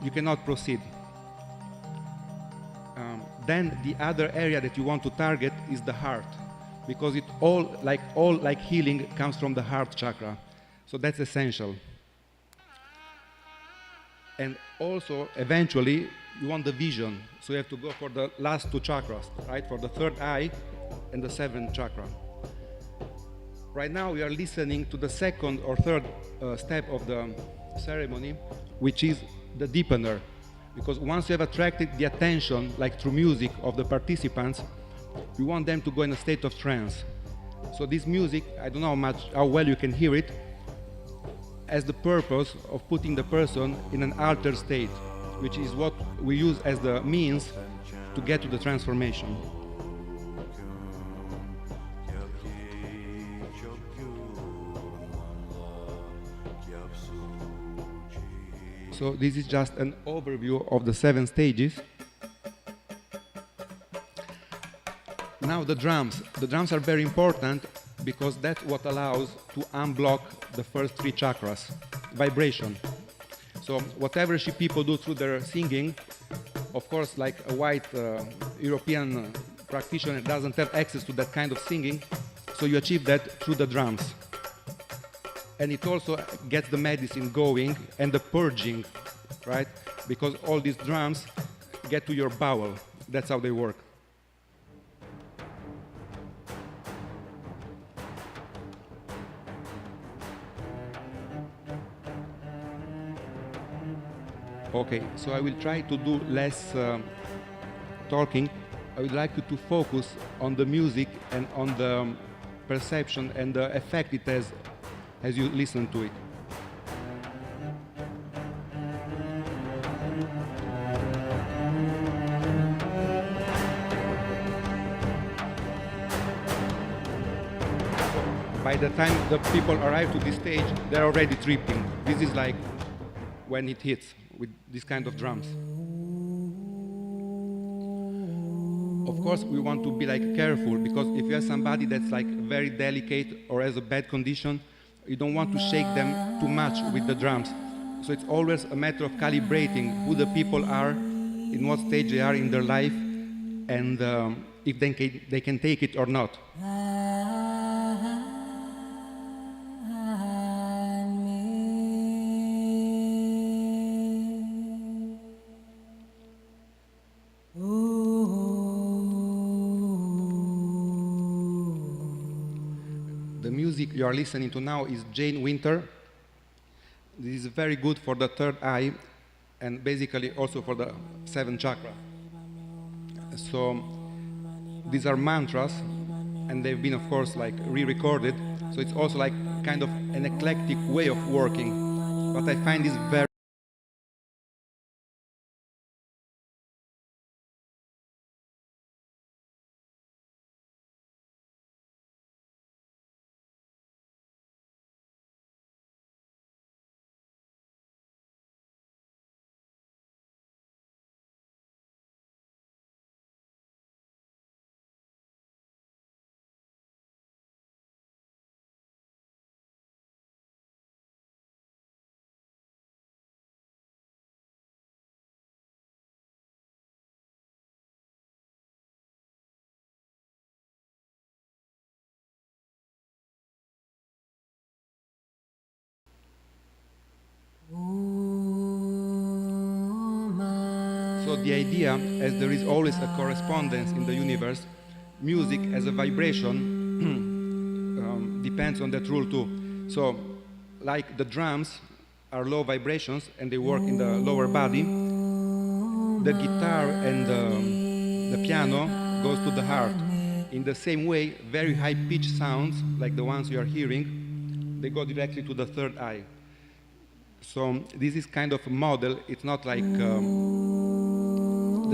you cannot proceed. then the other area that you want to target is the heart, because it all healing comes from the heart chakra. So that's essential. And also, eventually, you want the vision. So you have to go for the last two chakras, right? For the third eye and the seventh chakra. Right now, we are listening to the second or third step of the ceremony, which is the deepener. Because once you have attracted the attention, like through music, of the participants, you want them to go in a state of trance. So this music, I don't know how well you can hear it, has the purpose of putting the person in an altered state, which is what we use as the means to get to the transformation. So this is just an overview of the 7 stages. Now the drums. The drums are very important because that's what allows to unblock the first 3 chakras, vibration. So whatever people do through their singing, of course, like a white European practitioner doesn't have access to that kind of singing, so you achieve that through the drums. And it also gets the medicine going and the purging, right? Because all these drums get to your bowel. That's how they work. Okay, so I will try to do less talking. I would like you to focus on the music and on the perception and the effect it has as you listen to it. By the time the people arrive to this stage, they're already tripping. This is like when it hits with this kind of drums. Of course, we want to be careful, because if you have somebody that's very delicate or has a bad condition, you don't want to shake them too much with the drums. So it's always a matter of calibrating who the people are, in what stage they are in their life, and if they can take it or not. The music you are listening to now is Jane Winter. This is very good for the third eye and basically also for the 7th chakra. So these are mantras, and they've been, of course, re-recorded. So it's also kind of an eclectic way of working. But I find this very So the idea, as there is always a correspondence in the universe, music as a vibration depends on that rule too. So, like the drums are low vibrations and they work in the lower body, the guitar and the piano goes to the heart. In the same way, very high-pitched sounds, like the ones you are hearing, they go directly to the third eye. So this is kind of a model. It's not like the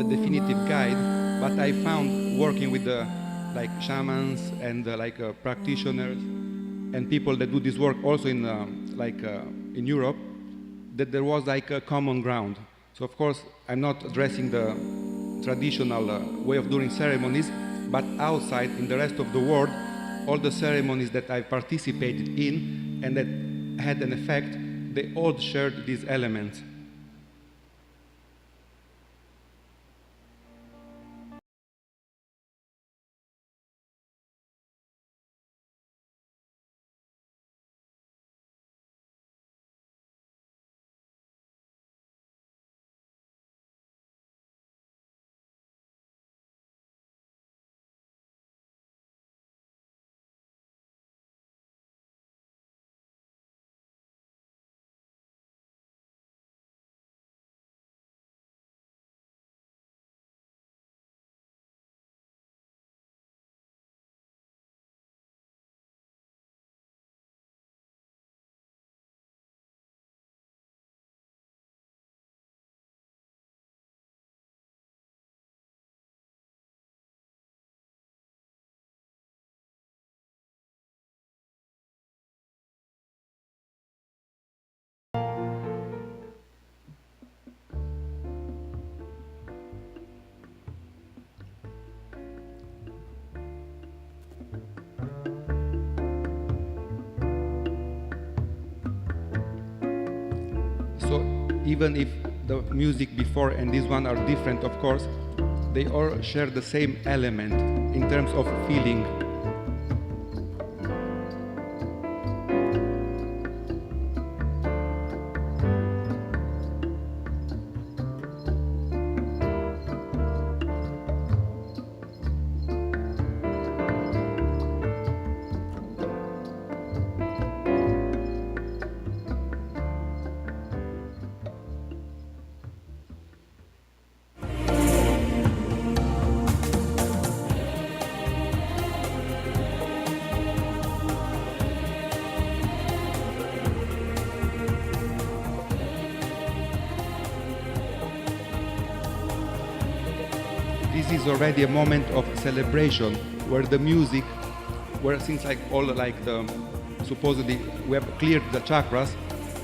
definitive guide, but I found working with the shamans and practitioners and people that do this work also in in Europe, that there was a common ground. So of course I'm not addressing the traditional way of doing ceremonies, but outside in the rest of the world, all the ceremonies that I participated in and that had an effect, they all shared these elements. even if the music before and this one are different, of course, they all share the same element in terms of feeling. This is already a moment of celebration where the music, where since like all like the supposedly we have cleared the chakras,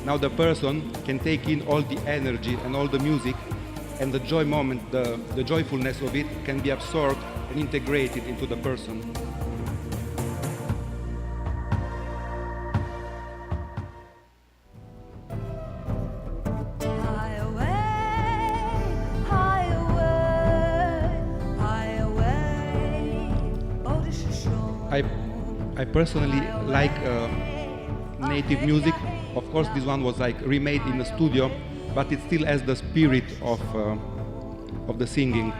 now the person can take in all the energy and all the music, and the joy moment, the joyfulness of it can be absorbed and integrated into the person. I personally like native music. Of course, this one was like remade in the studio, but it still has the spirit of the singing.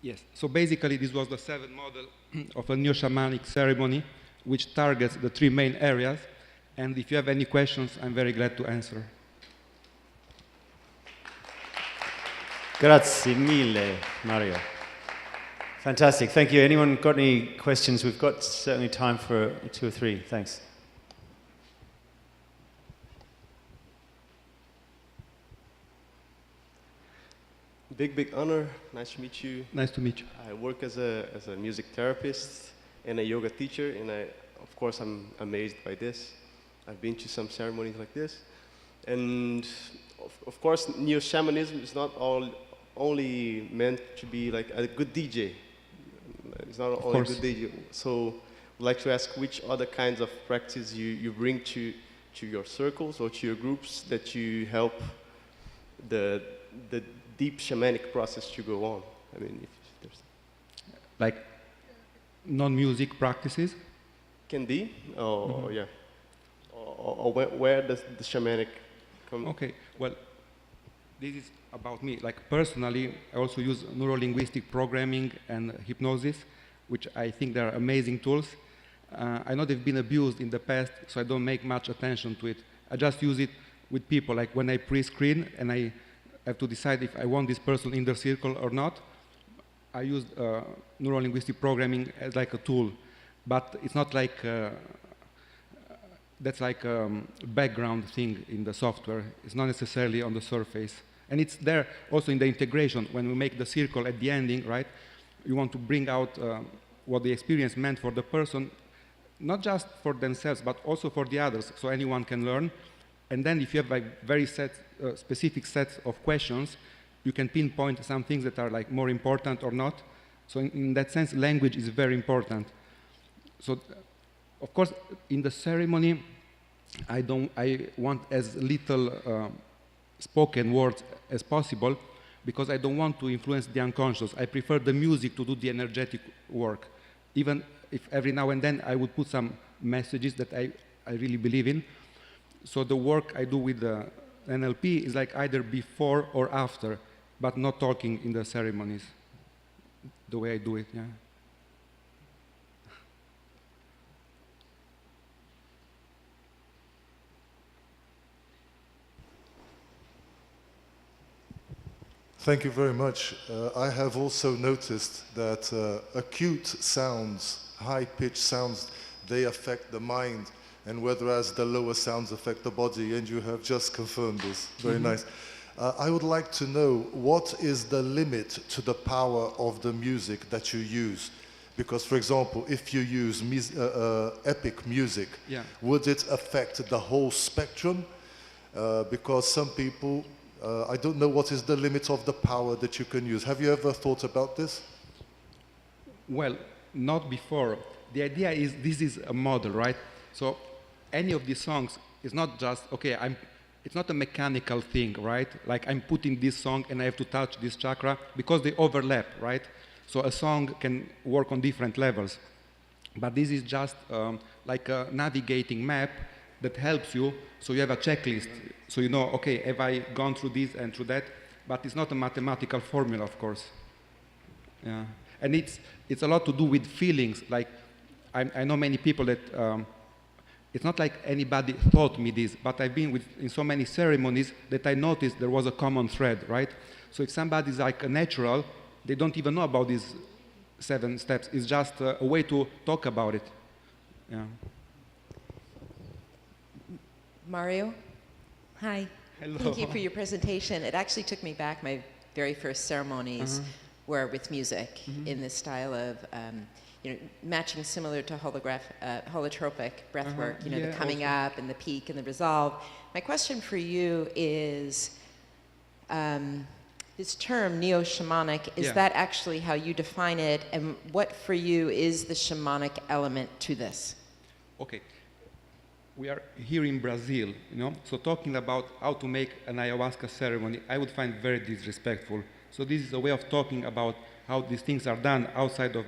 Yes. So basically, this was the 7th model of a neo-shamanic ceremony, which targets the 3 main areas. And if you have any questions, I'm very glad to answer. Grazie mille, Mario. Fantastic. Thank you. Anyone got any questions? We've got certainly time for 2 or 3. Thanks. Big honor. Nice to meet you. Nice to meet you. I work as a music therapist and a yoga teacher, and of course, I'm amazed by this. I've been to some ceremonies like this, and of course, neo-shamanism is not only meant to be like a good DJ. It's not only a good DJ. So, I'd like to ask which other kinds of practices you bring to your circles or to your groups that you help the deep shamanic process to go on. I mean, if there's like non-music practices. Can be, or yeah, or where does the shamanic come? Okay, well, this is about me. Like personally, I also use neuro-linguistic programming and hypnosis, which I think they are amazing tools. I know they've been abused in the past, so I don't make much attention to it. I just use it with people, like when I pre-screen and I have to decide if I want this person in the circle or not. I use neuro-linguistic programming as like a tool, but it's not like that's like a background thing in the software. It's not necessarily on the surface. And it's there also in the integration. When we make the circle at the ending, right, you want to bring out what the experience meant for the person, not just for themselves, but also for the others, so anyone can learn. And then if you have like very specific sets of questions, you can pinpoint some things that are like more important or not. So in that sense, language is very important. So of course, in the ceremony, I want as little spoken words as possible, because I don't want to influence the unconscious. I prefer the music to do the energetic work. Even if every now and then I would put some messages that I really believe in. So the work I do with the NLP is like either before or after, but not talking in the ceremonies, the way I do it, yeah. Thank you very much. I have also noticed that acute sounds, high-pitched sounds, they affect the mind, and whereas the lower sounds affect the body, and you have just confirmed this. Very nice. I would like to know, what is the limit to the power of the music that you use? Because, for example, if you use epic music, yeah, would it affect the whole spectrum? Because some people, I don't know what is the limit of the power that you can use. Have you ever thought about this? Well, not before. The idea is this is a model, right? So any of these songs is not just, okay, it's not a mechanical thing, right? Like I'm putting this song and I have to touch this chakra, because they overlap, right? So a song can work on different levels. But this is just like a navigating map that helps you, so you have a checklist. So you know, okay, have I gone through this and through that? But it's not a mathematical formula, of course. Yeah. And it's a lot to do with feelings. Like, I know many people that, it's not like anybody taught me this, but I've been in so many ceremonies that I noticed there was a common thread, right? So if somebody's like a natural, they don't even know about these 7 steps. It's just a way to talk about it. Yeah. Mario? Hi. Hello. Thank you for your presentation. It actually took me back. My very first ceremonies were with music in this style of, matching similar to holotropic breath work, yeah, the coming up and the peak and the resolve. My question for you is, this term, neo-shamanic, is that actually how you define it? And what for you is the shamanic element to this? Okay. We are here in Brazil, so talking about how to make an ayahuasca ceremony, I would find very disrespectful. So this is a way of talking about how these things are done outside of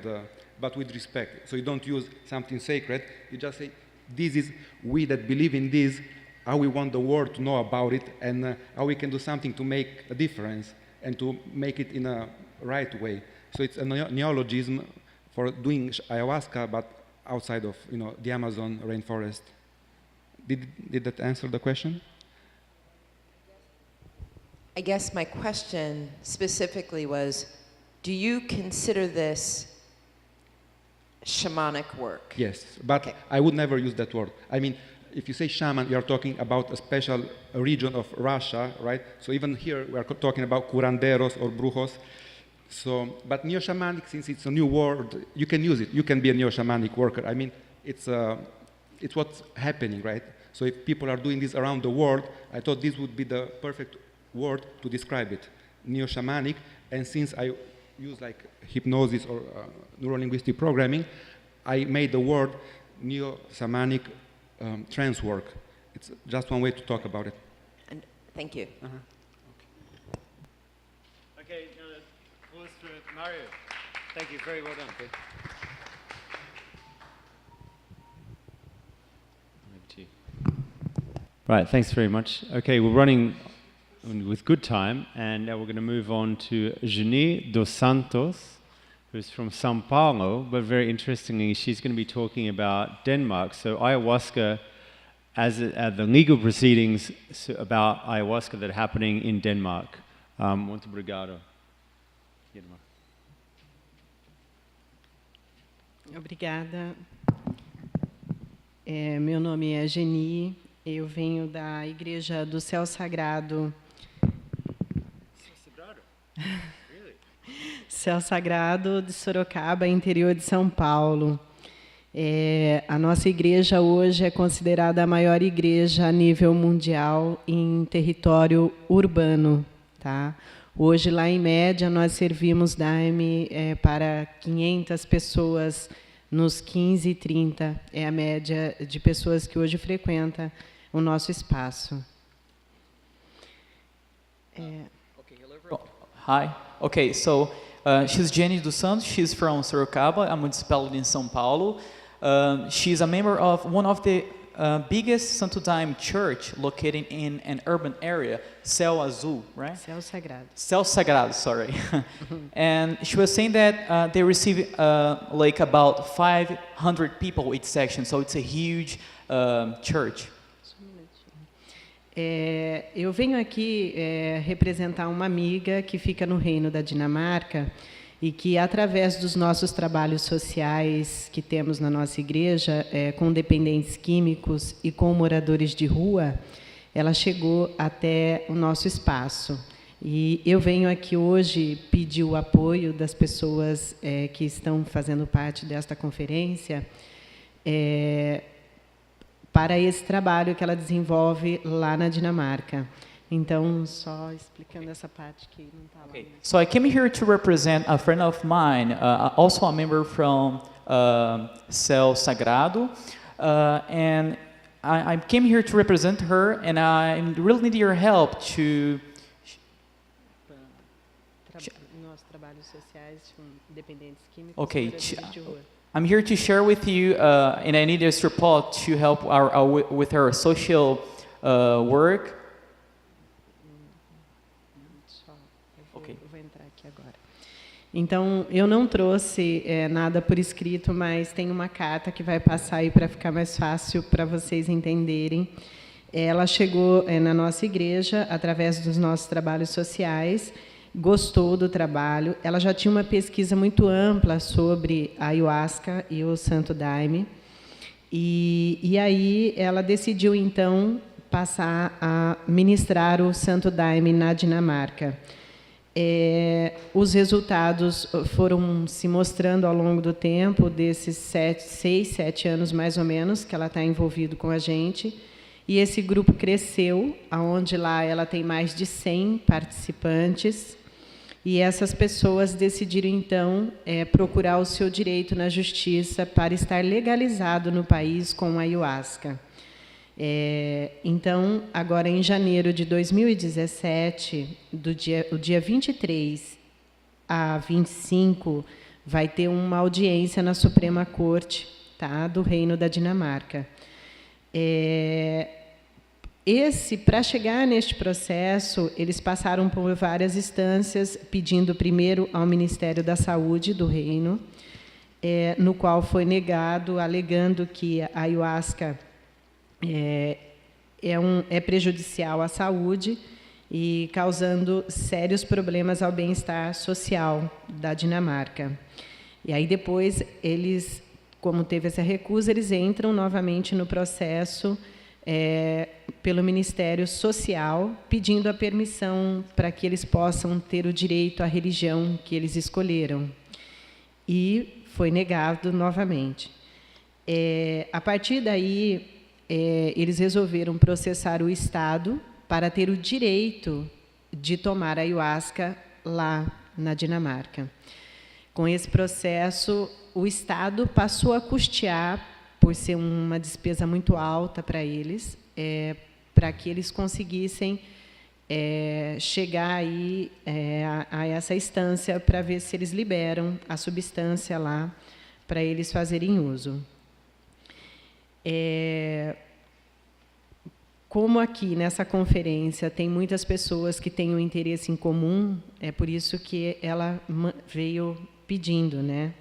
but with respect. So you don't use something sacred, you just say, this is, we that believe in this, how we want the world to know about it, and how we can do something to make a difference, and to make it in a right way. So it's a neologism for doing ayahuasca, but outside of the Amazon rainforest. Did that answer the question? I guess my question specifically was, do you consider this shamanic work? Yes, but Okay. I would never use that word. I mean, if you say shaman, you are talking about a special region of Russia, right? So even here, we are talking about curanderos or brujos. So, but neo-shamanic, since it's a new word, you can use it. You can be a neo-shamanic worker. I mean, it's what's happening, right? So if people are doing this around the world, I thought this would be the perfect word to describe it, neo-shamanic. And since I use like hypnosis or neuro-linguistic programming, I made the word neo-shamanic trance work. It's just one way to talk about it. And thank you. Okay, applause for Mario. Thank you, very well done. Okay. Over to you. Right, thanks very much. Okay, we're running with good time, and now we're going to move on to Geni dos Santos, who's from São Paulo, but very interestingly, she's going to be talking about Denmark. So ayahuasca, as the legal proceedings about ayahuasca that are happening in Denmark. Muito obrigado. Obrigada. Meu nome é Geni, eu venho da Igreja do Céu Sagrado. Céu Sagrado de Sorocaba, interior de São Paulo. A nossa igreja hoje é considerada a maior igreja a nível mundial em território urbano. Tá? Hoje, lá em média, nós servimos daime para 500 pessoas nos 15 e 30. É a média de pessoas que hoje frequentam o nosso espaço. Hi. Okay, so she's Geni dos Santos. She's from Sorocaba, a municipality in São Paulo. She's a member of one of the biggest Santo Daime church located in an urban area, Céu Azul, right? Céu Sagrado. Céu Sagrado, sorry. And she was saying that they receive like about 500 people each section, so it's a huge church. Eu venho aqui representar uma amiga que fica no Reino da Dinamarca e que, através dos nossos trabalhos sociais que temos na nossa igreja, com dependentes químicos e com moradores de rua, ela chegou até o nosso espaço. E eu venho aqui hoje pedir o apoio das pessoas que estão fazendo parte desta conferência para esse trabalho que ela desenvolve lá na Dinamarca. Então, só explicando essa parte que não está lá. Okay. So I came here to represent a friend of mine, also a member from Céu Sagrado, and I came here to represent her, and I really need your help to... Nossos trabalhos sociais com dependentes químicos. Okay. I'm here to share with you, and I need your support to help with our social work. Okay. Eu vou entrar aqui agora. Então, eu não trouxe nada por escrito, mas tem uma carta que vai passar aí para ficar mais fácil para vocês entenderem. Ela chegou na nossa igreja através dos nossos trabalhos sociais, gostou do trabalho. Ela já tinha uma pesquisa muito ampla sobre a Ayahuasca e o Santo Daime. E aí ela decidiu, então, passar a ministrar o Santo Daime na Dinamarca. Os resultados foram se mostrando ao longo do tempo, desses 6, 7 anos, mais ou menos, que ela está envolvida com a gente. E esse grupo cresceu, aonde lá ela tem mais de 100 participantes. E essas pessoas decidiram, então, procurar o seu direito na justiça para estar legalizado no país com a Ayahuasca. Então, agora, em janeiro de 2017, o dia 23 a 25, vai ter uma audiência na Suprema Corte, tá, do Reino da Dinamarca. Para chegar neste processo, eles passaram por várias instâncias, pedindo primeiro ao Ministério da Saúde do Reino, no qual foi negado, alegando que a ayahuasca é prejudicial à saúde e causando sérios problemas ao bem-estar social da Dinamarca. E aí depois eles, como teve essa recusa, eles entram novamente no processo pelo Ministério Social, pedindo a permissão para que eles possam ter o direito à religião que eles escolheram. E foi negado novamente. A partir daí, eles resolveram processar o Estado para ter o direito de tomar a ayahuasca lá na Dinamarca. Com esse processo, o Estado passou a custear, por ser uma despesa muito alta para eles, para que eles conseguissem chegar aí, a essa instância para ver se eles liberam a substância lá para eles fazerem uso. Como aqui nessa conferência tem muitas pessoas que têm um interesse em comum, é por isso que ela veio pedindo, né?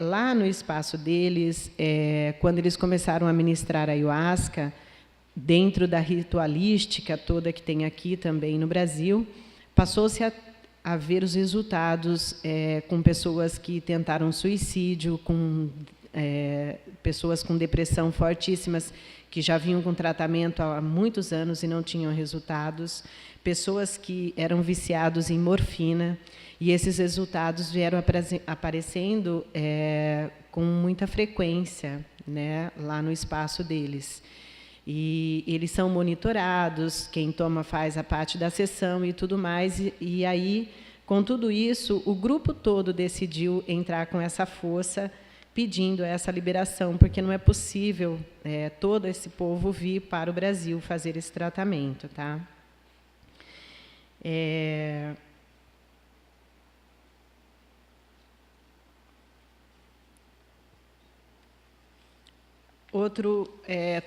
Lá no espaço deles, quando eles começaram a ministrar a ayahuasca, dentro da ritualística toda que tem aqui também no Brasil, passou-se a ver os resultados com pessoas que tentaram suicídio, com pessoas com depressão fortíssimas, que já vinham com tratamento há muitos anos e não tinham resultados, pessoas que eram viciados em morfina, e esses resultados vieram aparecendo com muita frequência, né, lá no espaço deles. E eles são monitorados, quem toma faz a parte da sessão e tudo mais, e aí, com tudo isso, o grupo todo decidiu entrar com essa força, pedindo essa liberação, porque não é possível todo esse povo vir para o Brasil fazer esse tratamento, tá? Outro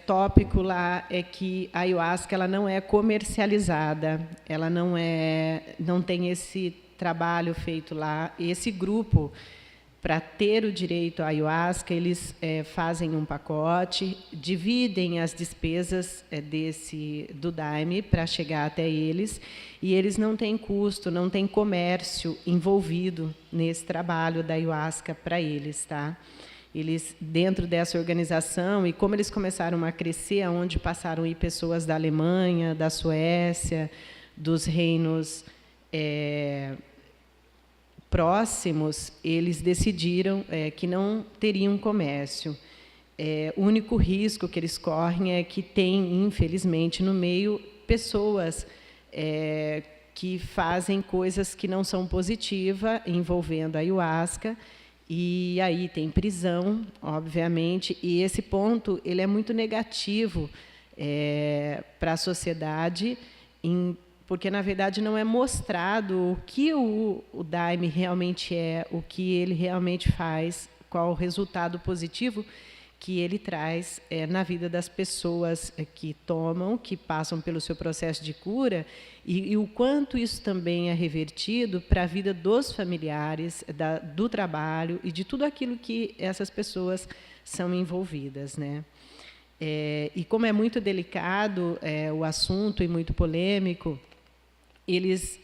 tópico lá é que a ayahuasca ela não é comercializada, ela não tem esse trabalho feito lá. Esse grupo, para ter o direito à ayahuasca, eles fazem um pacote, dividem as despesas do daime para chegar até eles, e eles não têm custo, não tem comércio envolvido nesse trabalho da ayahuasca para eles, tá? Eles, dentro dessa organização, e como eles começaram a crescer, onde passaram a ir pessoas da Alemanha, da Suécia, dos reinos próximos, eles decidiram que não teriam comércio. O único risco que eles correm é que tem, infelizmente, no meio, pessoas que fazem coisas que não são positivas, envolvendo a ayahuasca, e aí tem prisão, obviamente, e esse ponto ele é muito negativo para a sociedade, porque, na verdade, não é mostrado o que o daime realmente é, o que ele realmente faz, qual o resultado positivo que ele traz na vida das pessoas que tomam, que passam pelo seu processo de cura, e o quanto isso também é revertido para a vida dos familiares, do trabalho e de tudo aquilo que essas pessoas são envolvidas, né? E como é muito delicado o assunto e muito polêmico, eles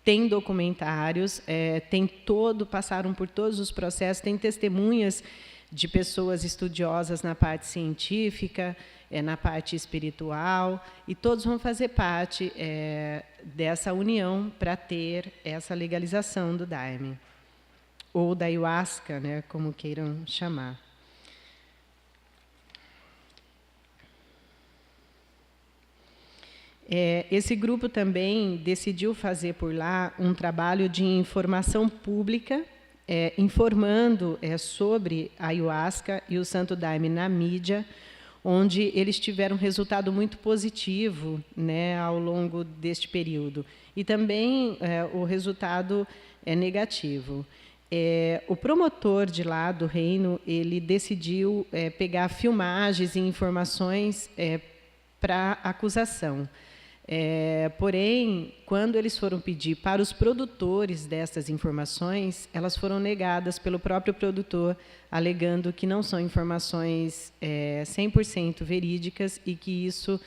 têm documentários, passaram por todos os processos, têm testemunhas de pessoas estudiosas na parte científica, na parte espiritual, e todos vão fazer parte dessa união para ter essa legalização do daime, ou da ayahuasca, né, como queiram chamar. Esse grupo também decidiu fazer por lá um trabalho de informação pública, informando sobre a ayahuasca e o santo daime na mídia, onde eles tiveram um resultado muito positivo, né, ao longo deste período. E também o resultado é negativo. O promotor de lá do reino, ele decidiu pegar filmagens e informações para acusação. Porém, quando eles foram pedir para os produtores dessas informações, elas foram negadas pelo próprio produtor, alegando que não são informações 100% verídicas e que isso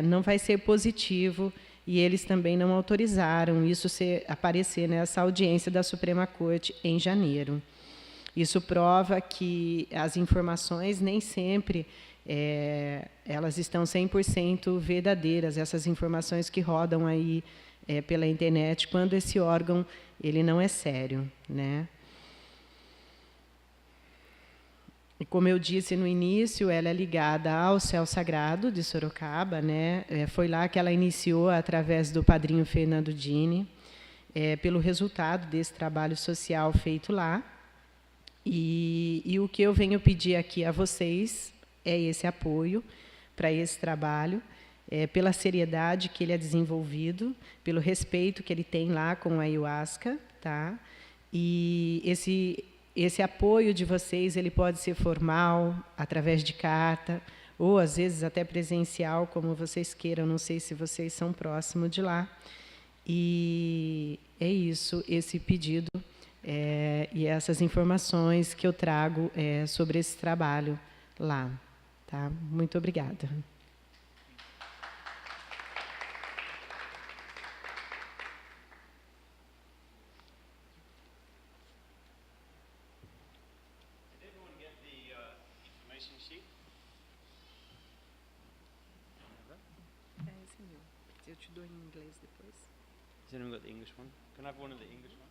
não vai ser positivo, e eles também não autorizaram isso aparecer nessa audiência da Suprema Corte em janeiro. Isso prova que as informações nem sempre elas estão 100% verdadeiras, essas informações que rodam aí pela internet, quando esse órgão ele não é sério, né? E como eu disse no início, ela é ligada ao Céu Sagrado de Sorocaba, né? Foi lá que ela iniciou, através do padrinho Fernando Dini, pelo resultado desse trabalho social feito lá. E o que eu venho pedir aqui a vocês é esse apoio para esse trabalho, pela seriedade que ele é desenvolvido, pelo respeito que ele tem lá com a Ayahuasca, tá? E esse apoio de vocês, ele pode ser formal, através de carta, ou às vezes até presencial, como vocês queiram, não sei se vocês são próximos de lá. E é isso, esse pedido e essas informações que eu trago sobre esse trabalho lá. Tá? Muito obrigada. Esse meu. Eu te dou em inglês depois. Has anyone got the English one? Can I have one of the English ones?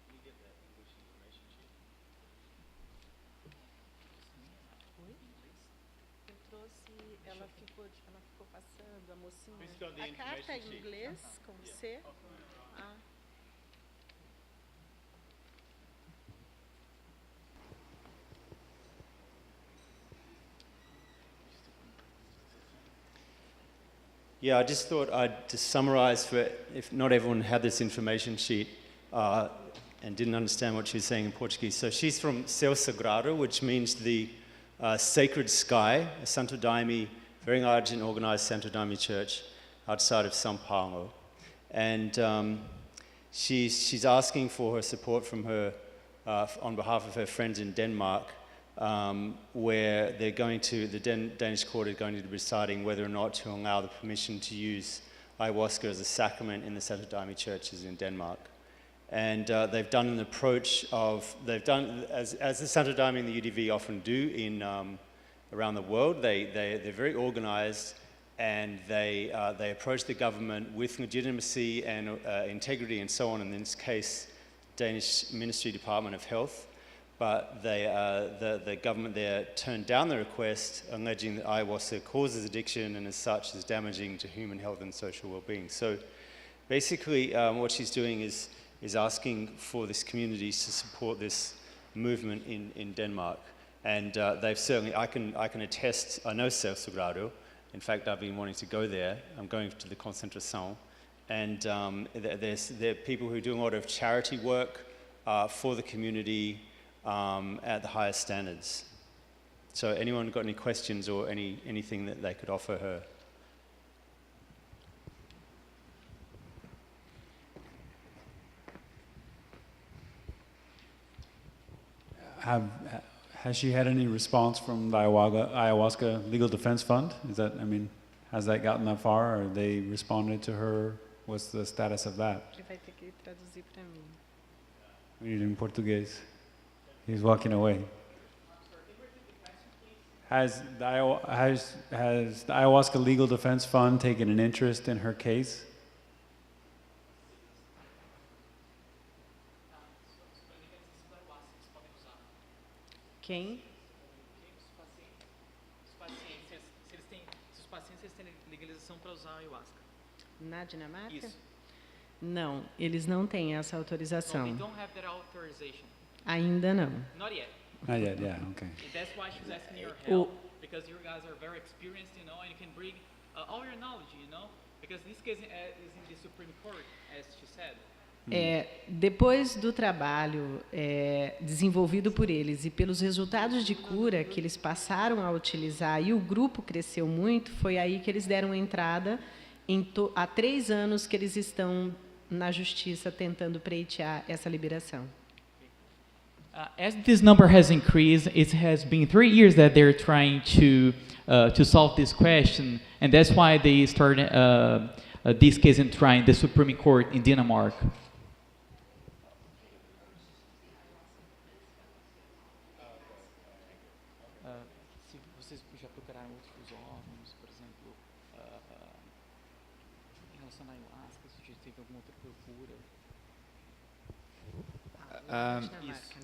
Can you get that English information sheet? Eu trouxe, ela ficou passando, a mocinha. Who's got the A carta em information sheet? inglês, com você? Ah. Yeah, I just thought I'd just summarize for if not everyone had this information sheet and didn't understand what she was saying in Portuguese. So she's from Céu Sagrado, which means the sacred sky, a Santo Daime, very large and organized Santo Daime church outside of São Paulo. And she's asking for her support from her, on behalf of her friends in Denmark, where they're going to, the Danish court is going to be deciding whether or not to allow the permission to use ayahuasca as a sacrament in the Santo Daime churches in Denmark. And they've done an approach of, they've done, as the Santo Daime and the UDV often do in, around the world, they're very organized, and they approach the government with legitimacy and integrity and so on, in this case, Danish Ministry Department of Health. But the government there turned down the request, alleging that ayahuasca causes addiction and as such is damaging to human health and social well-being. So basically what she's doing is asking for this community to support this movement in Denmark. And they've certainly, I can attest, I know Céu Sagrado. In fact, I've been wanting to go there. I'm going to the concentration. And there are people who are doing a lot of charity work for the community, at the highest standards. So anyone got any questions or anything that they could offer her? Has she had any response from the Ayahuasca Legal Defense Fund? Is that, I mean, has that gotten that far, or they responded to her? What's the status of that? Ele vai ter que traduzir para mim. We need it in Portuguese. He's walking away. Has the Ayahuasca Legal Defense Fund taken an interest in her case? Quem? Se os pacientes têm legalização para usar ayahuasca. Na Dinamarca? Isso. Não, eles não têm essa autorização. So they don't have that authorization. Ainda não. Not yet. Not yet, yeah, okay. That's why she's asking your help, because you guys are very experienced, you know, and you can bring all your knowledge, you know, because this case is in the Supreme Court, as she said. Depois do trabalho desenvolvido por eles e pelos resultados de cura que eles passaram a utilizar e o grupo cresceu muito, foi aí que eles deram entrada há 3 anos que eles estão na justiça tentando pleitear essa liberação. As this number has increased, it has been 3 years that they're trying to solve this question, and that's why they started this case in trying the Supreme Court in Denmark. Se vocês já procuraram outros órgãos, por exemplo, em relação à ayahuasca, se já teve alguma outra procura?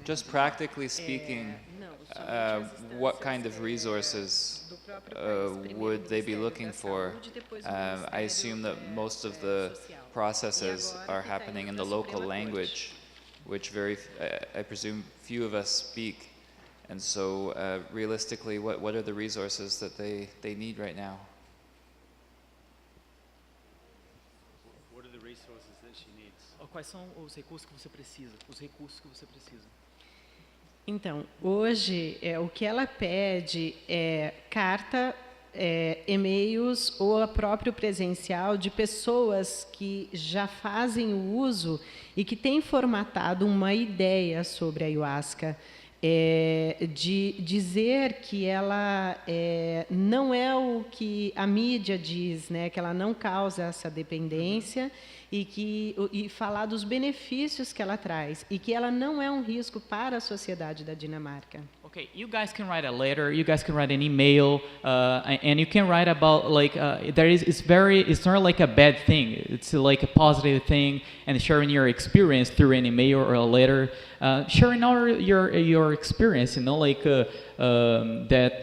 Just practically speaking, what kind of resources would they be looking for? I assume that most of the processes are happening in the local language, which I presume few of us speak. And so realistically, what are the resources that they need right now? What are the resources that she needs? Quais são os recursos que você precisa? Os recursos que você precisa. Então, hoje, o que ela pede é carta, e-mails ou a próprio presencial de pessoas que já fazem o uso e que têm formatado uma ideia sobre a ayahuasca, de dizer que ela não é o que a mídia diz, né, que ela não causa essa dependência e falar dos benefícios que ela traz e que ela não é um risco para a sociedade da Dinamarca. Okay, you guys can write a letter, you guys can write an email, and you can write about like it's not like a bad thing. It's like a positive thing, and sharing your experience through an email or a letter, sharing all your experience. You know, like that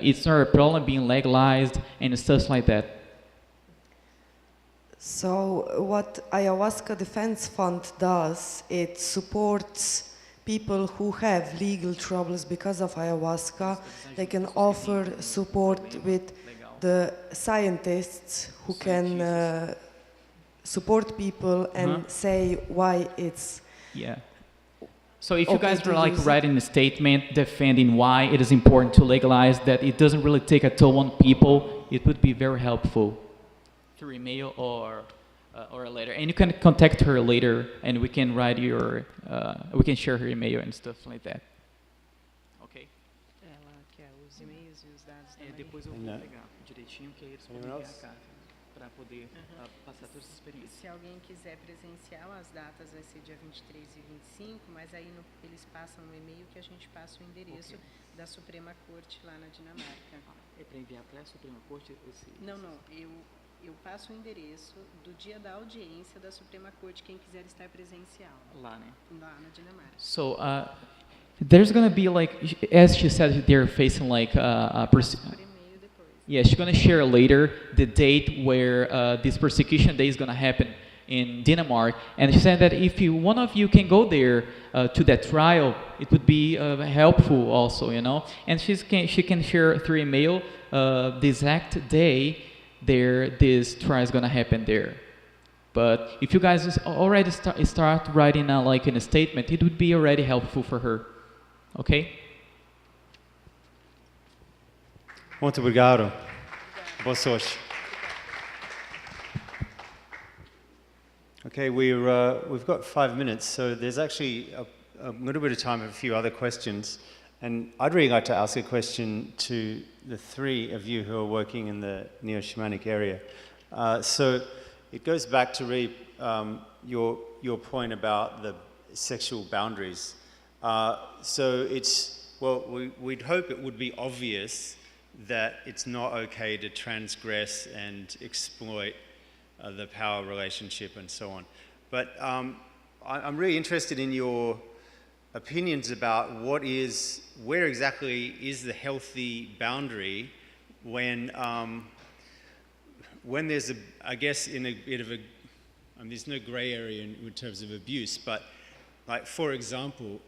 it's not a problem being legalized and stuff like that. So what Ayahuasca Defense Fund does, it supports people who have legal troubles because of ayahuasca. They can offer support with the scientists who can support people and say why it's So if you guys were like writing a statement defending why it is important to legalize, that it doesn't really take a toll on people, it would be very helpful. Through email or a letter, and you can contact her later, and we can write we can share her email and stuff like that. Okay. Ela quer os e-mails e os dados também. Depois eu vou pegar direitinho, que aí eles podem enviar a carta para poder passar todas as experiências. Se alguém quiser presencial, as datas vai ser dia 23 e 25, mas aí eles passam um e-mail que a gente passa o endereço da Suprema Corte lá na Dinamarca. É para enviar para a Suprema Corte? Não, eu passo o endereço do dia da audiência da Suprema Corte, quem quiser estar presencial. Lá, né? Lá na Dinamarca. So there's gonna be like, as she said, they're facing like she's gonna share later the date where this persecution day is gonna happen in Denmark, and she said that if one of you can go there to that trial, it would be helpful also, you know. And she can share through email the exact day this trial is gonna happen there. But if you guys already start writing like in a statement, it would be already helpful for her. Okay? Muito obrigado. Boa sorte. Okay, we've got 5 minutes, so there's actually a little bit of time for a few other questions. And I'd really like to ask a question to the 3 of you who are working in the Neo-shamanic area. So it goes back to really your point about the sexual boundaries. So we'd hope it would be obvious that it's not okay to transgress and exploit the power relationship and so on. But I'm really interested in your opinions about where exactly is the healthy boundary when there's I guess in a bit of there's no gray area in terms of abuse, but like for example,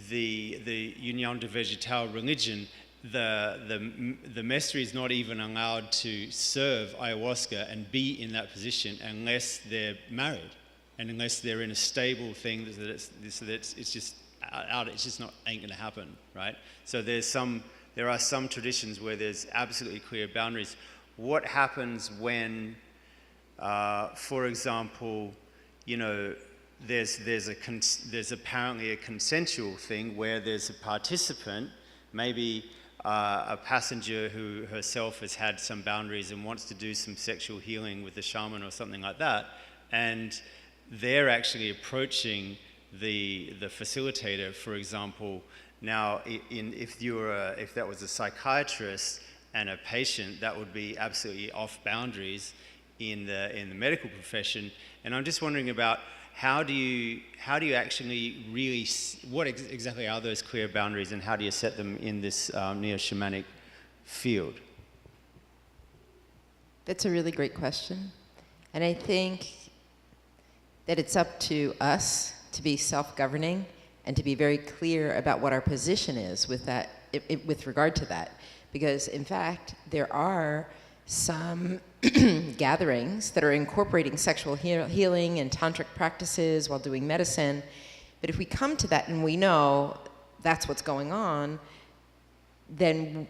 the Union de Vegetal religion, the mestre is not even allowed to serve ayahuasca and be in that position unless they're married. and unless they're in a stable thing, that it's just out, it's just not ain't going to happen, right? So there are some traditions where there's absolutely clear boundaries. What happens when, for example, you know, there's apparently a consensual thing where there's a participant, maybe a passenger who herself has had some boundaries and wants to do some sexual healing with the shaman or something like that, and they're actually approaching the facilitator, for example. Now, if that was a psychiatrist and a patient, that would be absolutely off boundaries in the medical profession. And I'm just wondering about how do you actually really, what exactly are those clear boundaries, and how do you set them in this neo-shamanic field? That's a really great question. And I think that it's up to us to be self-governing and to be very clear about what our position is with that, with regard to that. Because in fact, there are some gatherings that are incorporating sexual healing and tantric practices while doing medicine. But if we come to that and we know that's what's going on, then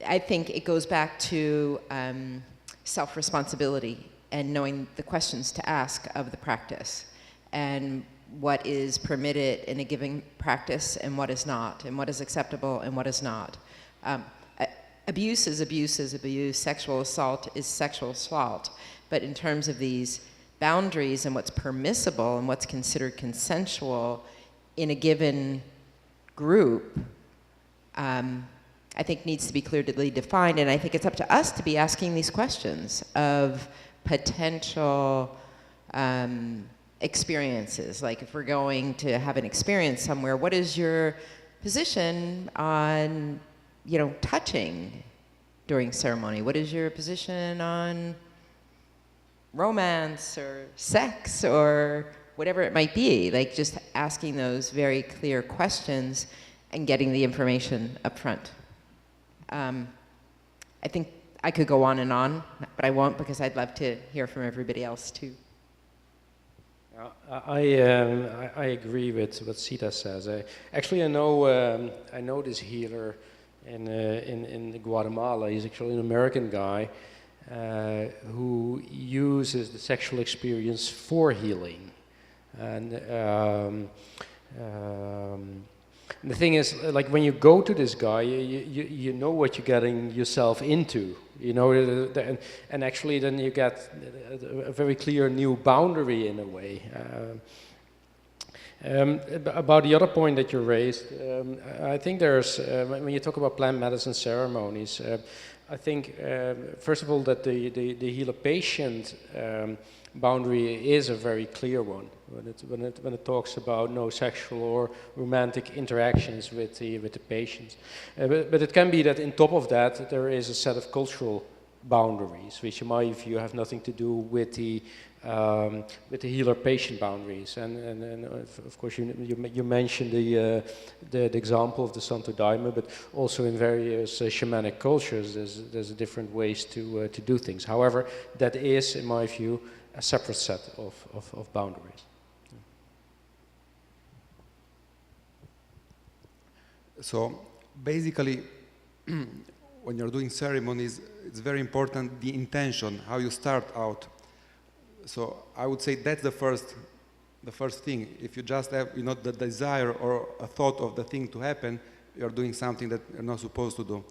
I think it goes back to self-responsibility and knowing the questions to ask of the practice, and what is permitted in a given practice and what is not, and what is acceptable and what is not. Abuse is abuse is abuse, sexual assault is sexual assault. But in terms of these boundaries and what's permissible and what's considered consensual in a given group, I think needs to be clearly defined. And I think it's up to us to be asking these questions of potential experiences. Like if we're going to have an experience somewhere, what is your position on, you know, touching during ceremony? What is your position on romance or sex or whatever it might be? Like just asking those very clear questions and getting the information up front. I think I could go on, but I won't, because I'd love to hear from everybody else too. I agree with what Sita says. Actually, I know this healer in Guatemala. He's actually an American guy who uses the sexual experience for healing. And the thing is, like when you go to this guy, you know what you're getting yourself into. You know, and actually then you get a very clear new boundary in a way. About the other point that you raised, I think there's, when you talk about plant medicine ceremonies, I think, first of all, that the healer-patient boundary is a very clear one when it talks about no sexual or romantic interactions with the patients. But it can be that on top of that there is a set of cultural boundaries, which in my view have nothing to do with the healer-patient boundaries. And of course you mentioned the example of the Santo Daime, but also in various shamanic cultures there's different ways to do things. However, that is, in my view, a separate set of boundaries. So basically, when you're doing ceremonies, it's very important the intention, how you start out. So I would say that's the first thing. If you just have, you know, the desire or a thought of the thing to happen, you're doing something that you're not supposed to do.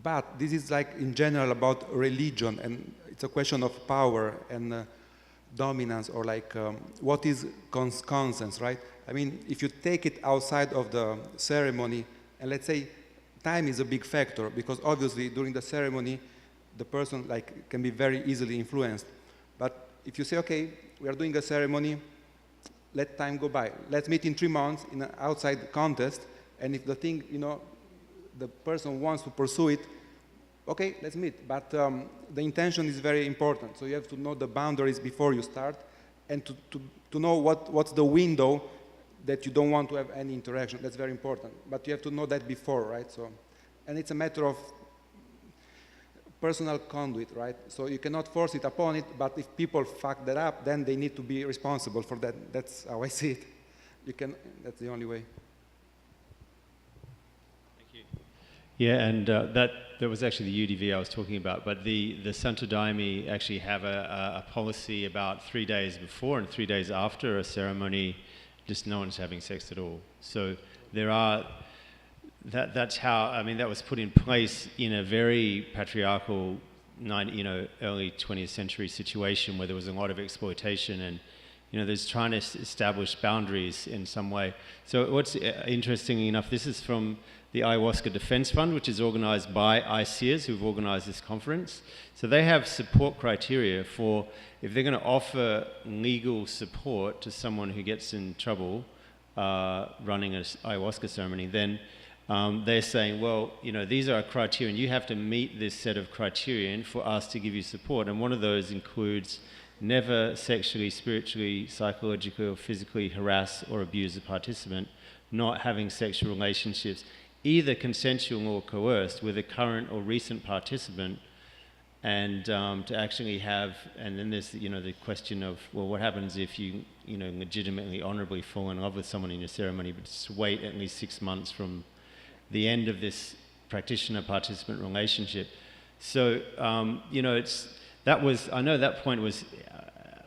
But this is like in general about religion, and it's a question of power and dominance, or like what is conscience, right? I mean, if you take it outside of the ceremony, and let's say time is a big factor, because obviously during the ceremony the person like can be very easily influenced. But if you say, okay, we are doing a ceremony, let time go by. Let's meet in 3 months in an outside contest, and if the thing, you know, the person wants to pursue it, okay, let's meet. But the intention is very important. So you have to know the boundaries before you start, and to know what's the window that you don't want to have any interaction. That's very important. But you have to know that before, right? So, and it's a matter of personal conduit, right? So you cannot force it upon it, but if people fuck that up, then they need to be responsible for that. That's how I see it. That's the only way. Yeah, and that was actually the UDV I was talking about, but the Santo Daime actually have a policy about 3 days before and 3 days after a ceremony, just no one's having sex at all. So there are, that's how, I mean, that was put in place in a very patriarchal, early 20th century situation where there was a lot of exploitation and, there's trying to establish boundaries in some way. So what's interesting enough, this is from the Ayahuasca Defense Fund, which is organized by ICEERS, who've organized this conference. So they have support criteria for if they're going to offer legal support to someone who gets in trouble running an ayahuasca ceremony, then they're saying, well, these are our criteria, and you have to meet this set of criterion for us to give you support. And one of those includes never sexually, spiritually, psychologically, or physically harass or abuse a participant, not having sexual relationships, either consensual or coerced, with a current or recent participant, and to actually have, and then there's the question of, well, what happens if you legitimately, honorably fall in love with someone in your ceremony, but just wait at least 6 months from the end of this practitioner-participant relationship. So I know that point was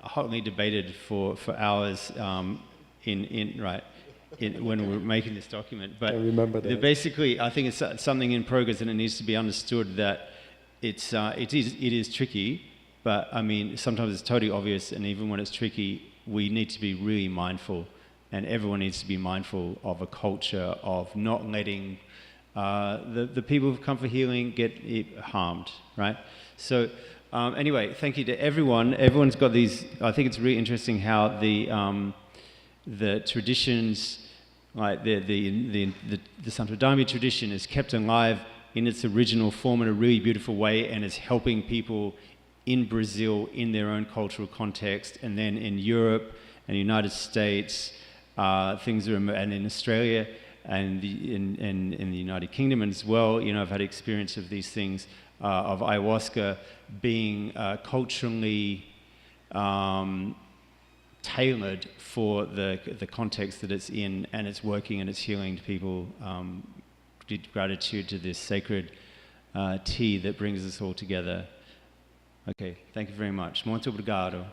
hotly debated for hours when we were making this document. But I remember that. Basically, I think it's something in progress, and it needs to be understood that it is tricky. But I mean, sometimes it's totally obvious, and even when it's tricky, we need to be really mindful, and everyone needs to be mindful of a culture of not letting the people who've come for healing get harmed, right? So. Anyway, thank you to everyone. Everyone's got these. I think it's really interesting how the traditions, like the Santo Daime tradition, is kept alive in its original form in a really beautiful way, and is helping people in Brazil in their own cultural context, and then in Europe and the United States, things are, and in Australia and in the United Kingdom as well. I've had experience of these things. Of ayahuasca being culturally tailored for the context that it's in, and it's working and it's healing people. Gratitude to this sacred tea that brings us all together. Okay, thank you very much. Muito obrigado.